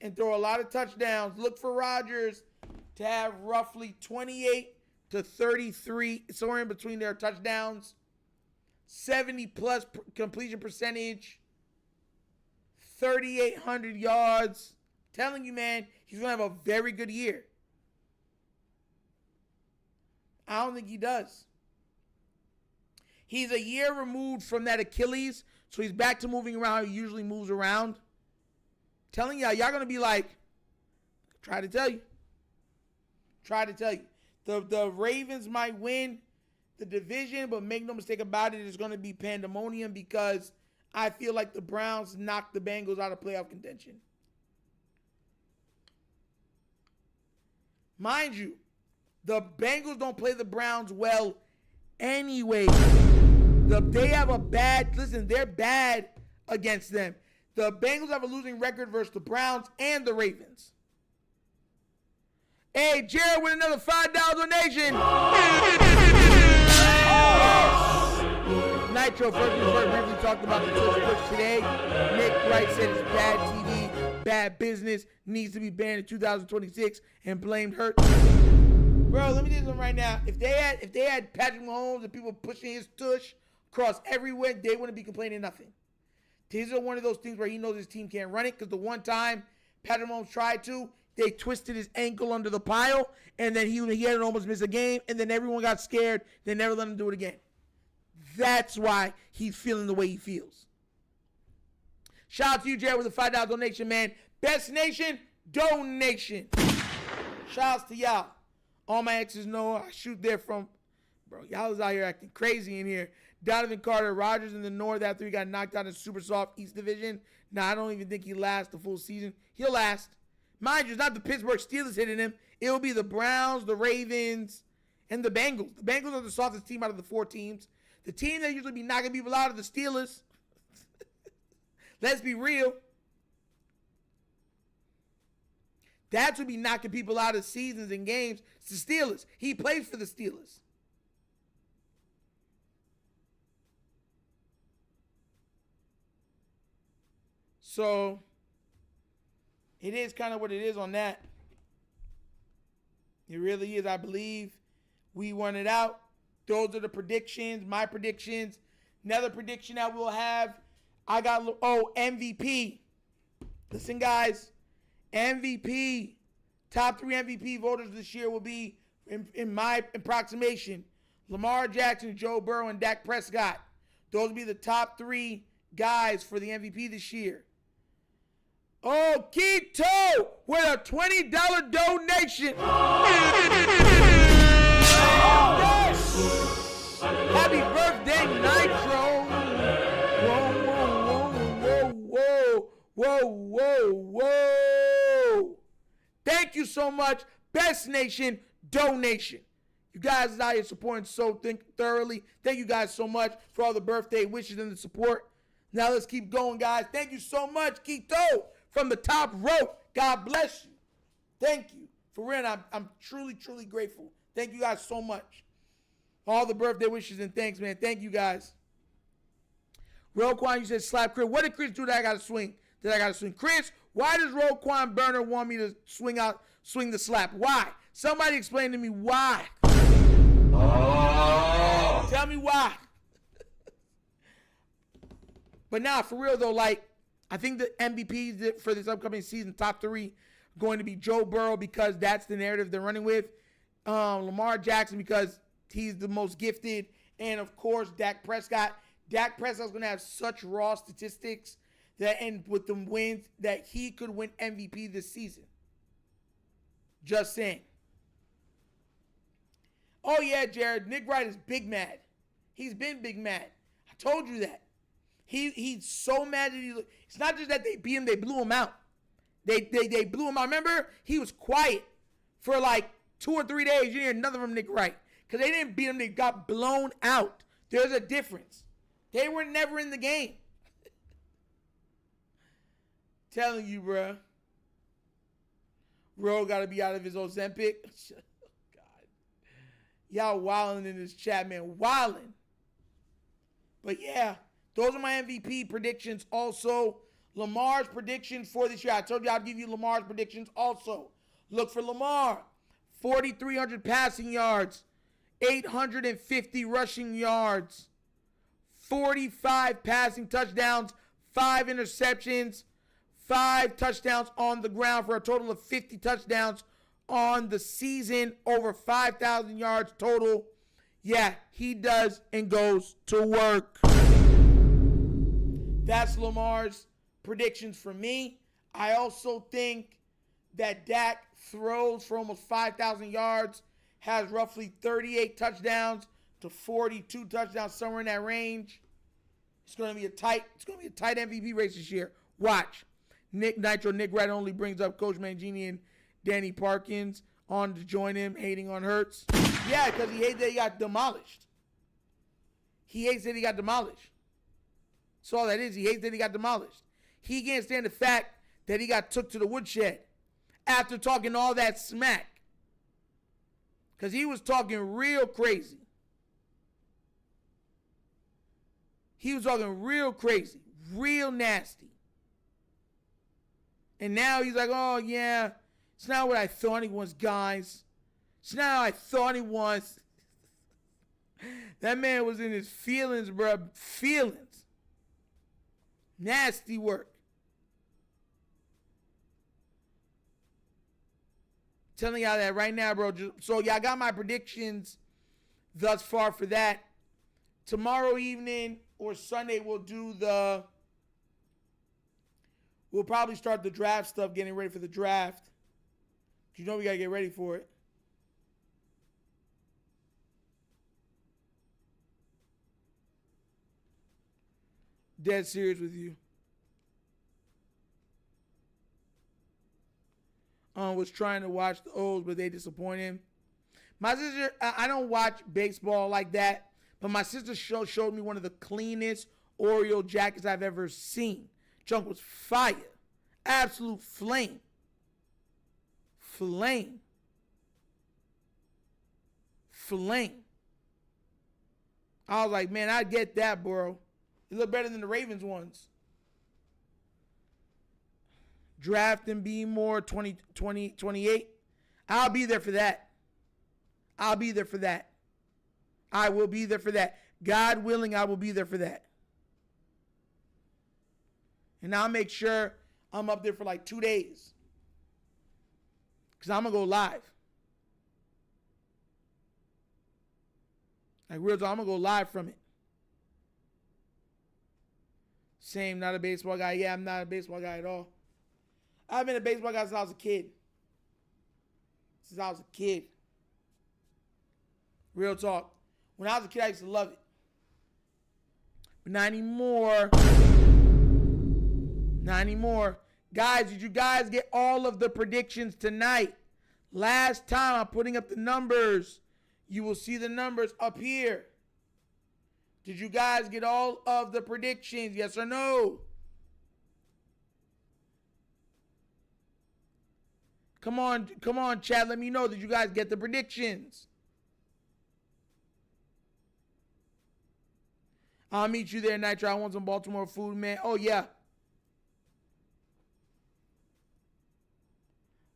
and throw a lot of touchdowns. Look for Rodgers to have roughly 28 to 33, somewhere in between their touchdowns. 70-plus completion percentage. 3,800 yards. Telling you, man, he's going to have a very good year. I don't think he does. He's a year removed from that Achilles, so he's back to moving around how he usually moves around. Telling y'all going to be like, try to tell you. Try to tell you. The Ravens might win the division, but make no mistake about it, it's going to be pandemonium because I feel like the Browns knocked the Bengals out of playoff contention. Mind you, the Bengals don't play the Browns well anyway. They have a bad, listen, they're bad against them. The Bengals have a losing record versus the Browns and the Ravens. Hey, Jared with another $5 donation. Nitro, first we briefly talked about the Twitch push today. Nick Wright said it's bad TV, bad business, needs to be banned in 2026, and blamed Hurt. Bro, let me tell you something right now. If they had Patrick Mahomes and people pushing his tush across everywhere, they wouldn't be complaining nothing. These are one of those things where he knows his team can't run it because the one time Patrick Mahomes tried to, they twisted his ankle under the pile, and then he had to almost miss a game, and then everyone got scared. They never let him do it again. That's why he's feeling the way he feels. Shout out to you, Jared, with a $5 donation, man. Best nation, donation. Shout out to y'all. All my exes know I shoot there from. Bro, y'all is out here acting crazy in here. Donovan Carter, Rodgers in the North after he got knocked out in the super soft East Division. Nah, I don't even think he lasts the full season. He'll last. Mind you, it's not the Pittsburgh Steelers hitting him. It will be the Browns, the Ravens, and the Bengals. The Bengals are the softest team out of the 4 teams. The team that usually be knocking people out of the Steelers. Let's be real. That's what be knocking people out of seasons and games. It's the Steelers. He plays for the Steelers. So, it is kind of what it is on that. It really is. I believe we won it out. Those are the predictions, my predictions. Another prediction that we'll have, I got, MVP. Listen, guys, MVP, top 3 MVP voters this year will be, in my approximation, Lamar Jackson, Joe Burrow, and Dak Prescott. Those will be the top 3 guys for the MVP this year. Oh, Keto with a $20 donation. Yes. Happy birthday, Nitro. Whoa. Thank you so much. Best Nation donation. You guys is out here supporting so thoroughly. Thank you guys so much for all the birthday wishes and the support. Now let's keep going, guys. Thank you so much, Keto, from the top row. God bless you. Thank you. For real, I'm truly, truly grateful. Thank you guys so much. All the birthday wishes and thanks, man. Thank you guys. Roquan, you said slap Chris. What did Chris do that I got to swing? Chris, why does Roquan Burner want me to swing the slap? Why? Somebody explain to me why. Oh. Tell me why. But nah, for real though, like, I think the MVPs for this upcoming season, top 3, going to be Joe Burrow because that's the narrative they're running with. Lamar Jackson because he's the most gifted. And, of course, Dak Prescott. Dak Prescott's going to have such raw statistics that, and with the wins, that he could win MVP this season. Just saying. Oh, yeah, Jared. Nick Wright is big mad. He's been big mad. I told you that. He's so mad that it's not just that they beat him, they blew him out. They blew him out. Remember, he was quiet for like 2 or 3 days. You didn't hear nothing from Nick Wright. Because they didn't beat him, they got blown out. There's a difference. They were never in the game. Telling you, bruh. Ro got to be out of his Ozempic. God. Y'all wilding in this chat, man. Wilding. But yeah, those are my MVP predictions. Also, Lamar's predictions for this year. I told you I'd give you Lamar's predictions also. Look for Lamar. 4,300 passing yards. 850 rushing yards. 45 passing touchdowns. 5 interceptions. 5 touchdowns on the ground for a total of 50 touchdowns on the season. Over 5,000 yards total. Yeah, he does and goes to work. That's Lamar's predictions for me. I also think that Dak throws for almost 5,000 yards, has roughly 38 touchdowns to 42 touchdowns, somewhere in that range. It's going to be a tight MVP race this year. Watch. Nick Wright only brings up Coach Mangini and Danny Parkins on to join him, hating on Hurts. Yeah, because he hates that he got demolished. He hates that he got demolished. That's all that is. He hates that he got demolished. He can't stand the fact that he got took to the woodshed after talking all that smack. Because he was talking real crazy. He was talking real crazy, real nasty. And now he's like, oh, yeah, it's not what I thought he was, guys. It's not how I thought he was. That man was in his feelings, bro. Feelings. Nasty work. Telling y'all that right now, bro. So y'all got my predictions thus far for that. Tomorrow evening or Sunday we'll probably start the draft stuff, getting ready for the draft. You know we got to get ready for it. Dead serious with you. Was trying to watch the O's, but they disappoint him. My sister, I don't watch baseball like that, but my sister showed me one of the cleanest Oriole jackets I've ever seen. Junk was fire. Absolute flame. Flame. Flame. I was like, man, I get that, bro. You look better than the Ravens ones. Draft and be more 2028. I'll be there for that. I'll be there for that. I will be there for that. God willing, I will be there for that. And I'll make sure I'm up there for like 2 days. Because I'm going to go live. Like real talk, I'm going to go live from it. Same, not a baseball guy. Yeah, I'm not a baseball guy at all. I've been a baseball guy since I was a kid. Real talk. When I was a kid, I used to love it. But not anymore. Not anymore. Guys, did you guys get all of the predictions tonight? Last time I'm putting up the numbers. You will see the numbers up here. Did you guys get all of the predictions? Yes or no? Come on, chat. Let me know. Did you guys get the predictions? I'll meet you there, Nitro. I want some Baltimore food, man. Oh, yeah.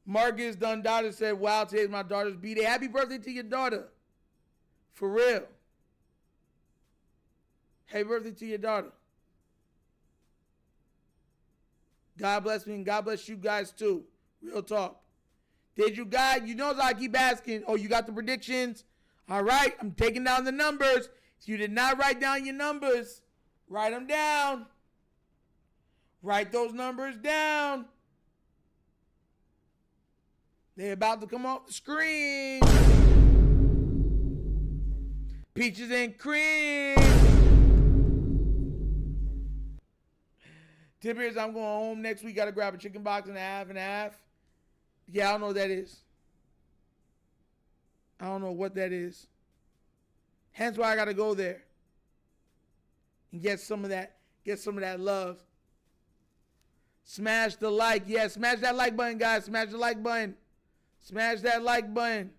Marcus Dundada said, wow, today's my daughter's B-Day. Happy birthday to your daughter. For real. Happy birthday to your daughter. God bless me and God bless you guys too. Real talk. Did you guys, you know I keep asking, oh, you got the predictions? All right, I'm taking down the numbers. If you did not write down your numbers, write them down. Write those numbers down. They're about to come off the screen. Peaches and cream. Tip here is I'm going home next week. Got to grab a chicken box and a half and a half. Yeah, I don't know what that is. I don't know what that is. Hence why I got to go there and get some of that love. Smash the like. Yeah, smash that like button, guys. Smash the like button. Smash that like button.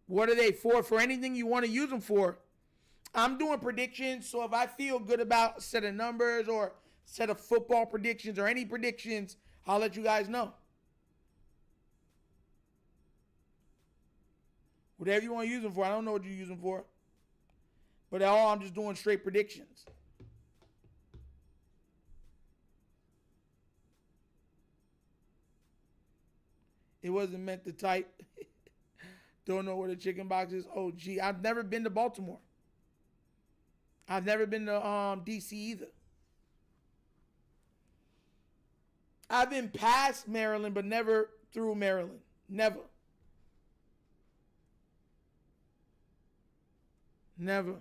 What are they for? For anything you want to use them for. I'm doing predictions, so if I feel good about a set of numbers or a set of football predictions or any predictions, I'll let you guys know. Whatever you want to use them for. I don't know what you use them for. But I'm just doing straight predictions. It wasn't meant to type. Don't know where the chicken box is. Oh, gee. I've never been to Baltimore. I've never been to D.C. either. I've been past Maryland, but never through Maryland. Never. Never.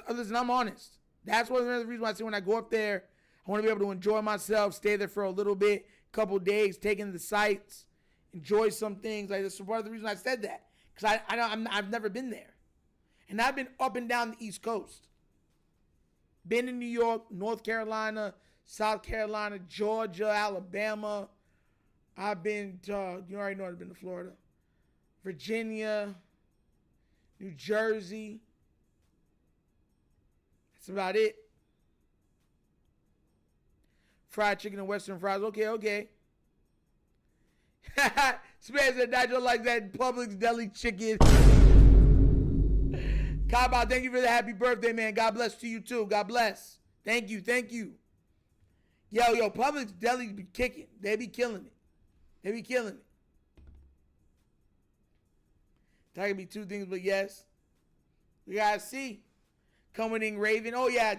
Listen, I'm honest. That's one of the reasons why I say when I go up there, I want to be able to enjoy myself, stay there for a little bit, couple days, take in the sights, enjoy some things. Like, that's part of the reason I said that. Because I've never been there. And I've been up and down the East Coast. Been in New York, North Carolina, South Carolina, Georgia, Alabama. I've been to, you already know I've been to Florida. Virginia, New Jersey. That's about it. Fried chicken and Western fries. Okay. Spaz said Nigel like that Publix deli chicken. Kaba, thank you for the happy birthday, man. God bless to you too. God bless. Thank you. Yo, Publix deli be kicking. They be killing it. That could be two things, but yes. We gotta see. Coming in Raven. Oh yeah,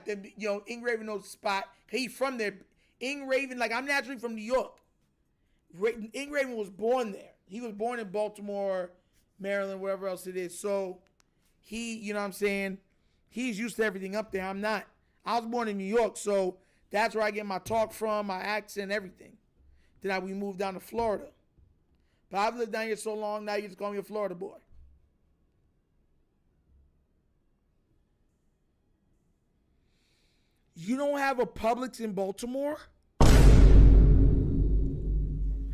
Ing Raven knows the spot. He from there. Ing Raven, like I'm naturally from New York. Ing Raven was born there. He was born in Baltimore, Maryland, wherever else it is. So he, you know what I'm saying? He's used to everything up there. I'm not. I was born in New York, so that's where I get my talk from, my accent, everything. Then we moved down to Florida. But I've lived down here so long, now you just call me a Florida boy. You don't have a Publix in Baltimore?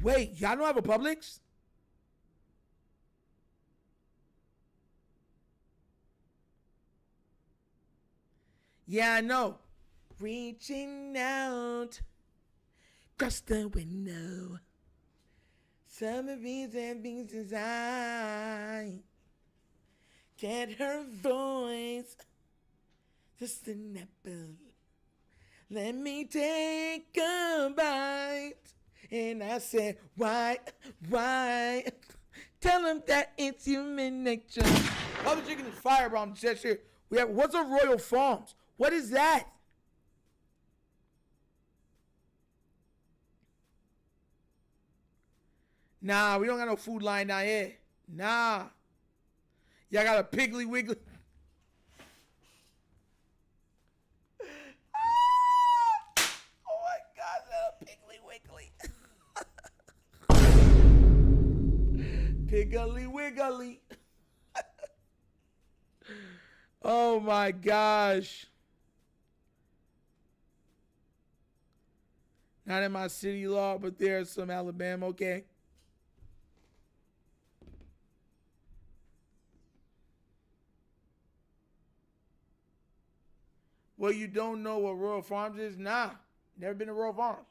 Wait, y'all don't have a Publix? Yeah, I know. Reaching out across the window. Submarines and beings design. Get her voice. Just an apple. Let me take a bite. And I said, why? Tell them that it's human nature. Other chicken is fire, bro. I'm just here. What's a Royal Farms? What is that? Nah, we don't got no food line down here. Nah. Y'all got a Piggly Wiggly. Oh my God, that a Piggly Wiggly. Piggly Wiggly. Oh my gosh. Not in my city law, but there's some Alabama. Okay. Well, you don't know what Royal Farms is? Nah. Never been to Royal Farms.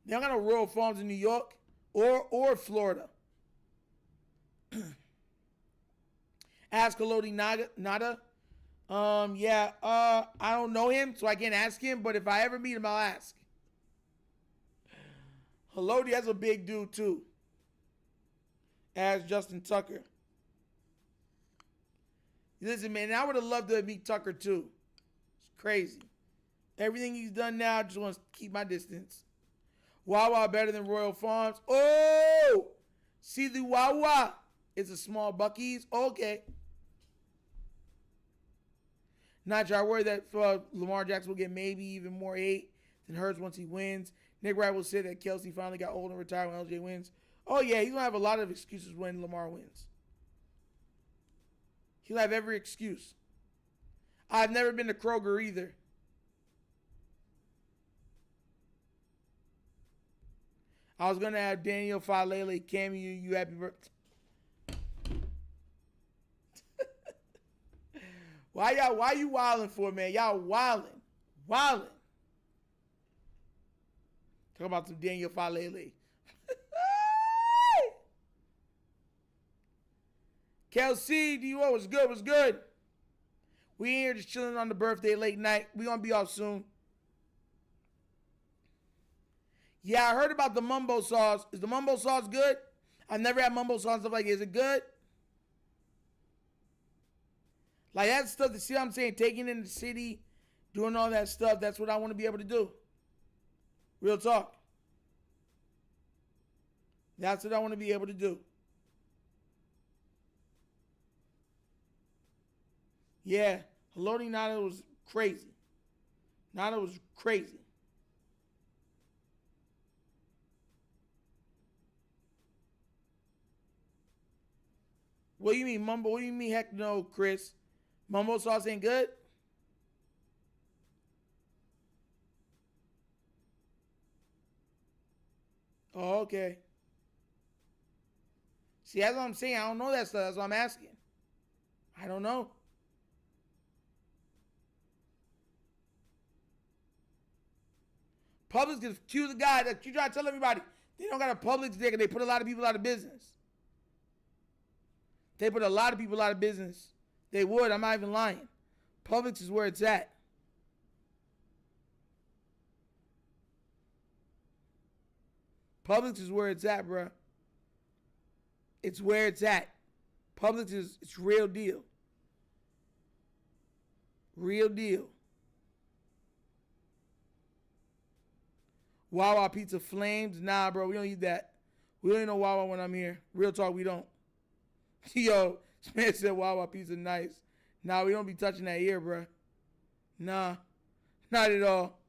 They don't got no Royal Farms in New York or Florida. Ask Elodie Nada. I don't know him, so I can't ask him, but if I ever meet him, I'll ask. Elodie, that's a big dude, too. As Justin Tucker. Listen, man, I would have loved to meet Tucker, too. It's crazy. Everything he's done now, I just want to keep my distance. Wawa better than Royal Farms. Oh, see the Wawa. It's a small Buc-ee's. Okay. Not sure. I worry that Lamar Jackson will get maybe even more hate than Hurts once he wins. Nick Wright will say that Kelsey finally got old and retired when LJ wins. Oh, yeah, he's going to have a lot of excuses when Lamar wins. He'll have every excuse. I've never been to Kroger either. I was going to have Daniel Falele cameo you happy birthday. Why you wilding for, man? Y'all wilding. Talk about some Daniel Falele. Kelsey, D.O. was good. We ain't here just chilling on the birthday late night. We gonna be off soon. Yeah, I heard about the mumbo sauce. Is the mumbo sauce good? I've never had mumbo sauce and stuff like that. Is it good? Like that stuff, see what I'm saying? Taking in the city, doing all that stuff, that's what I want to be able to do. Real talk. That's what I want to be able to do. Yeah, Haloti Nada was crazy. Nada was crazy. What do you mean, mumbo? What do you mean, heck no, Chris? Mumbo sauce ain't good? Oh, okay. See, that's what I'm saying. I don't know that stuff. That's what I'm asking. I don't know. Publix is cue the guy that you try to tell everybody they don't got a Publix there. They put a lot of people out of business. They put a lot of people out of business. They would. I'm not even lying. Publix is where it's at. Publix is where it's at, bro. It's where it's at. Publix is it's real deal. Real deal. Wawa pizza flames? Nah, bro, we don't eat that. We don't eat no Wawa when I'm here. Real talk, we don't. Yo, this man said Wawa pizza nice. Nah, we don't be touching that here, bro. Nah, not at all.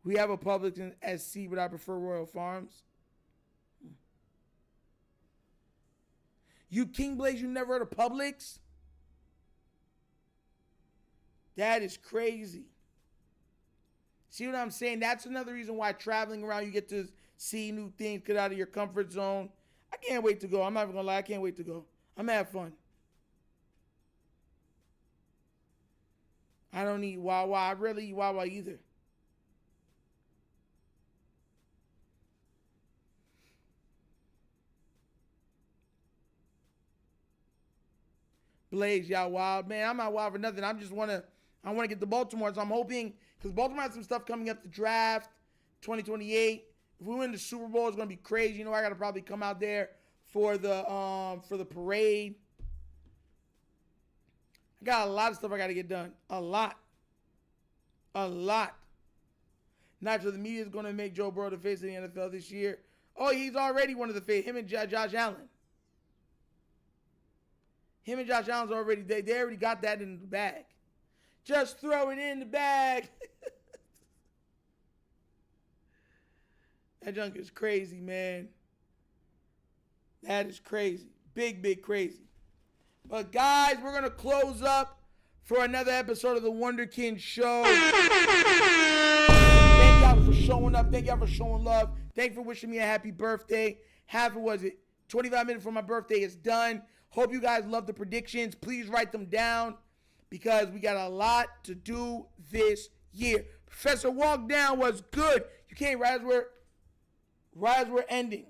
We have a Publix in SC, but I prefer Royal Farms. You King Blaze, you never heard of Publix? That is crazy. See what I'm saying? That's another reason why traveling around, you get to see new things, get out of your comfort zone. I can't wait to go. I'm not even going to lie. I can't wait to go. I'm going to have fun. I don't eat Wawa. I rarely eat Wawa either. Blaze, y'all wild. Man, I'm not wild for nothing. I want to get to Baltimore. So I'm hoping, because Baltimore has some stuff coming up, the draft, 2028. If we win the Super Bowl, it's going to be crazy. You know, I got to probably come out there for the parade. I got a lot of stuff I got to get done. A lot. Not sure the media is going to make Joe Burrow the face of the NFL this year. Oh, he's already one of the face. Him and Josh Allen. Him and Josh Allen's already, they already got that in the bag. Just throw it in the bag. That junk is crazy, man. That is crazy. Big crazy. But guys, we're going to close up for another episode of the Wonderkin Show. Thank y'all for showing up. Thank y'all for showing love. Thank you for wishing me a happy birthday. 25 minutes for my birthday is done. Hope you guys love the predictions. Please write them down because we got a lot to do this year. Professor Walk Down was good. You can't right as we're ending.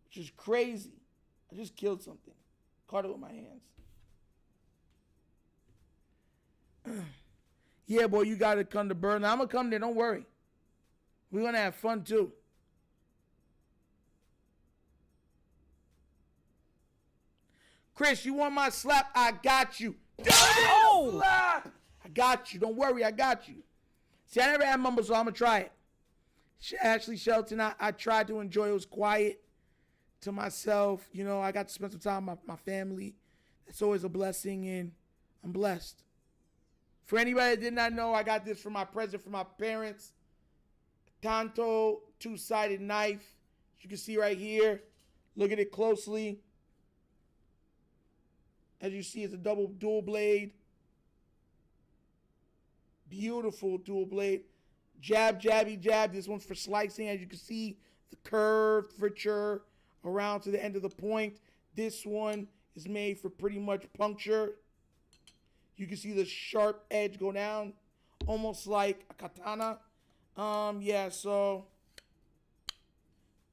Which is crazy. I just killed something. Caught it with my hands. Yeah, boy, you got to come to Berlin. I'm going to come there. Don't worry. We're going to have fun, too. Chris, you want my slap? I got you. Oh! Slap! I got you. Don't worry. I got you. See, I never had mumble, so I'm going to try it. Ashley Shelton, I tried to enjoy. It was quiet to myself. You know, I got to spend some time with my family. That's always a blessing, and I'm blessed. For anybody that did not know, I got this for my present from my parents. Tanto two-sided knife. As you can see right here. Look at it closely. As you see, it's a dual blade. Beautiful dual blade. Jab, jabby, jab. This one's for slicing. As you can see, the curvature around to the end of the point. This one is made for pretty much puncture. You can see the sharp edge go down, almost like a katana. Yeah, so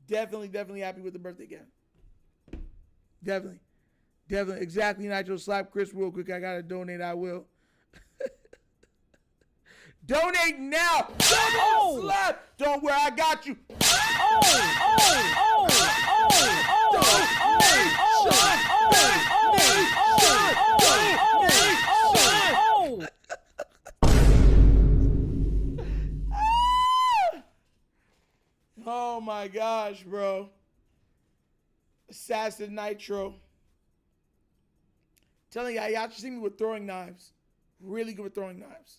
definitely happy with the birthday gift. Definitely. Exactly, Nitro. Slap Chris real quick. I gotta donate. I will. Donate now. Slap. Don't worry, I got you. Oh my gosh, bro. Assassin Nitro. Telling you, y'all should see me with throwing knives. Really good with throwing knives.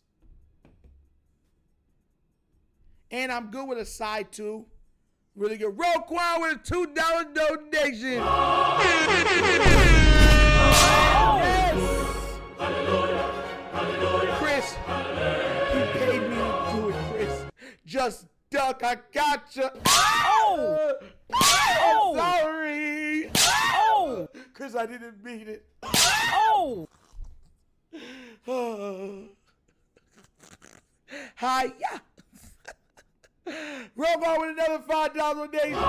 And I'm good with a side too. Really good. Roquan with a $2 donation. Yes. Chris, he paid me to do it, Chris. Just duck, I gotcha. I'm sorry. Chris, I didn't mean it. Hi, yeah. Robo with another $5 donation.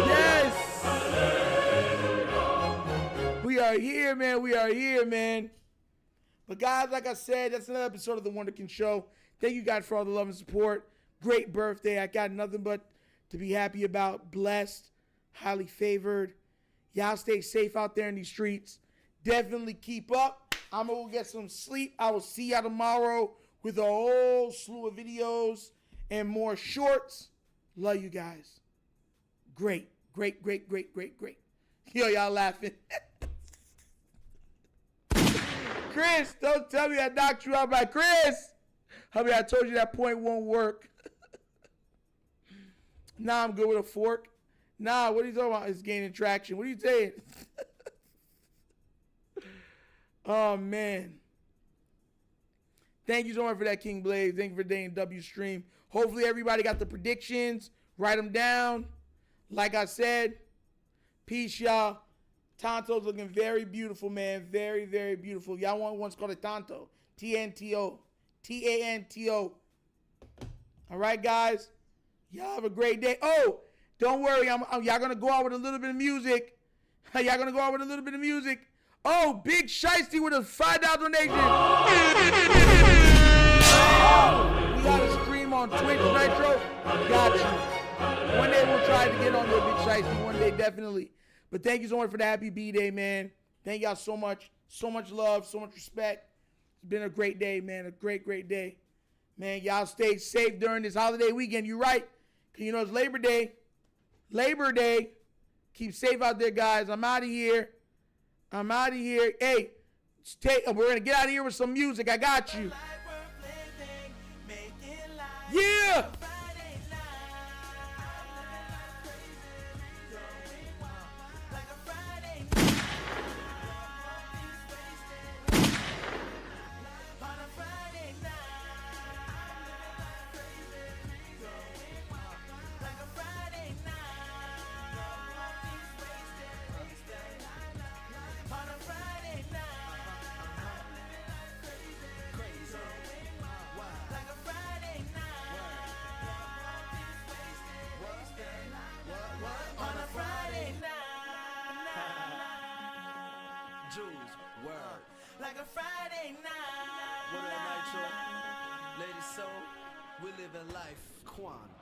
Yes. We are here, man. But guys, like I said, that's another episode of the Wonderkin Show. Thank you guys for all the love and support. Great birthday. I got nothing but to be happy about. Blessed, highly favored. Y'all stay safe out there in these streets. Definitely keep up. I'm going to get some sleep. I will see y'all tomorrow with a whole slew of videos and more shorts. Love you guys. Great. Yo, y'all laughing. Chris, don't tell me I knocked you out by Chris. I told you that point won't work. Nah, I'm good with a fork. Nah, what are you talking about? It's gaining traction. What are you saying? Oh, man. Thank you so much for that, King Blaze. Thank you for Dane W stream. Hopefully everybody got the predictions. Write them down. Like I said, peace, y'all. Tonto's looking very beautiful, man. Very beautiful. Y'all want one's called a Tonto. T-N-T-O. T-A-N-T-O. All right, guys. Y'all have a great day. Oh, don't worry. Y'all going to go out with a little bit of music. Oh, Big Shiesty with a $5 donation. We got a stream on Twitch, Nitro. Got you. One day we'll try to get on there, Big Shiesty. One day, definitely. But thank you so much for the happy B-Day, man. Thank y'all so much. So much love, so much respect. It's been a great day, man. A great day. Man, y'all stay safe during this holiday weekend. You're right. Because, you know, it's Labor Day. Keep safe out there, guys. I'm out of here. Hey, we're going to get out of here with some music. I got you. Yeah. Like a Friday night. What up, Nitro? Lady Soul, we live in life. Quan.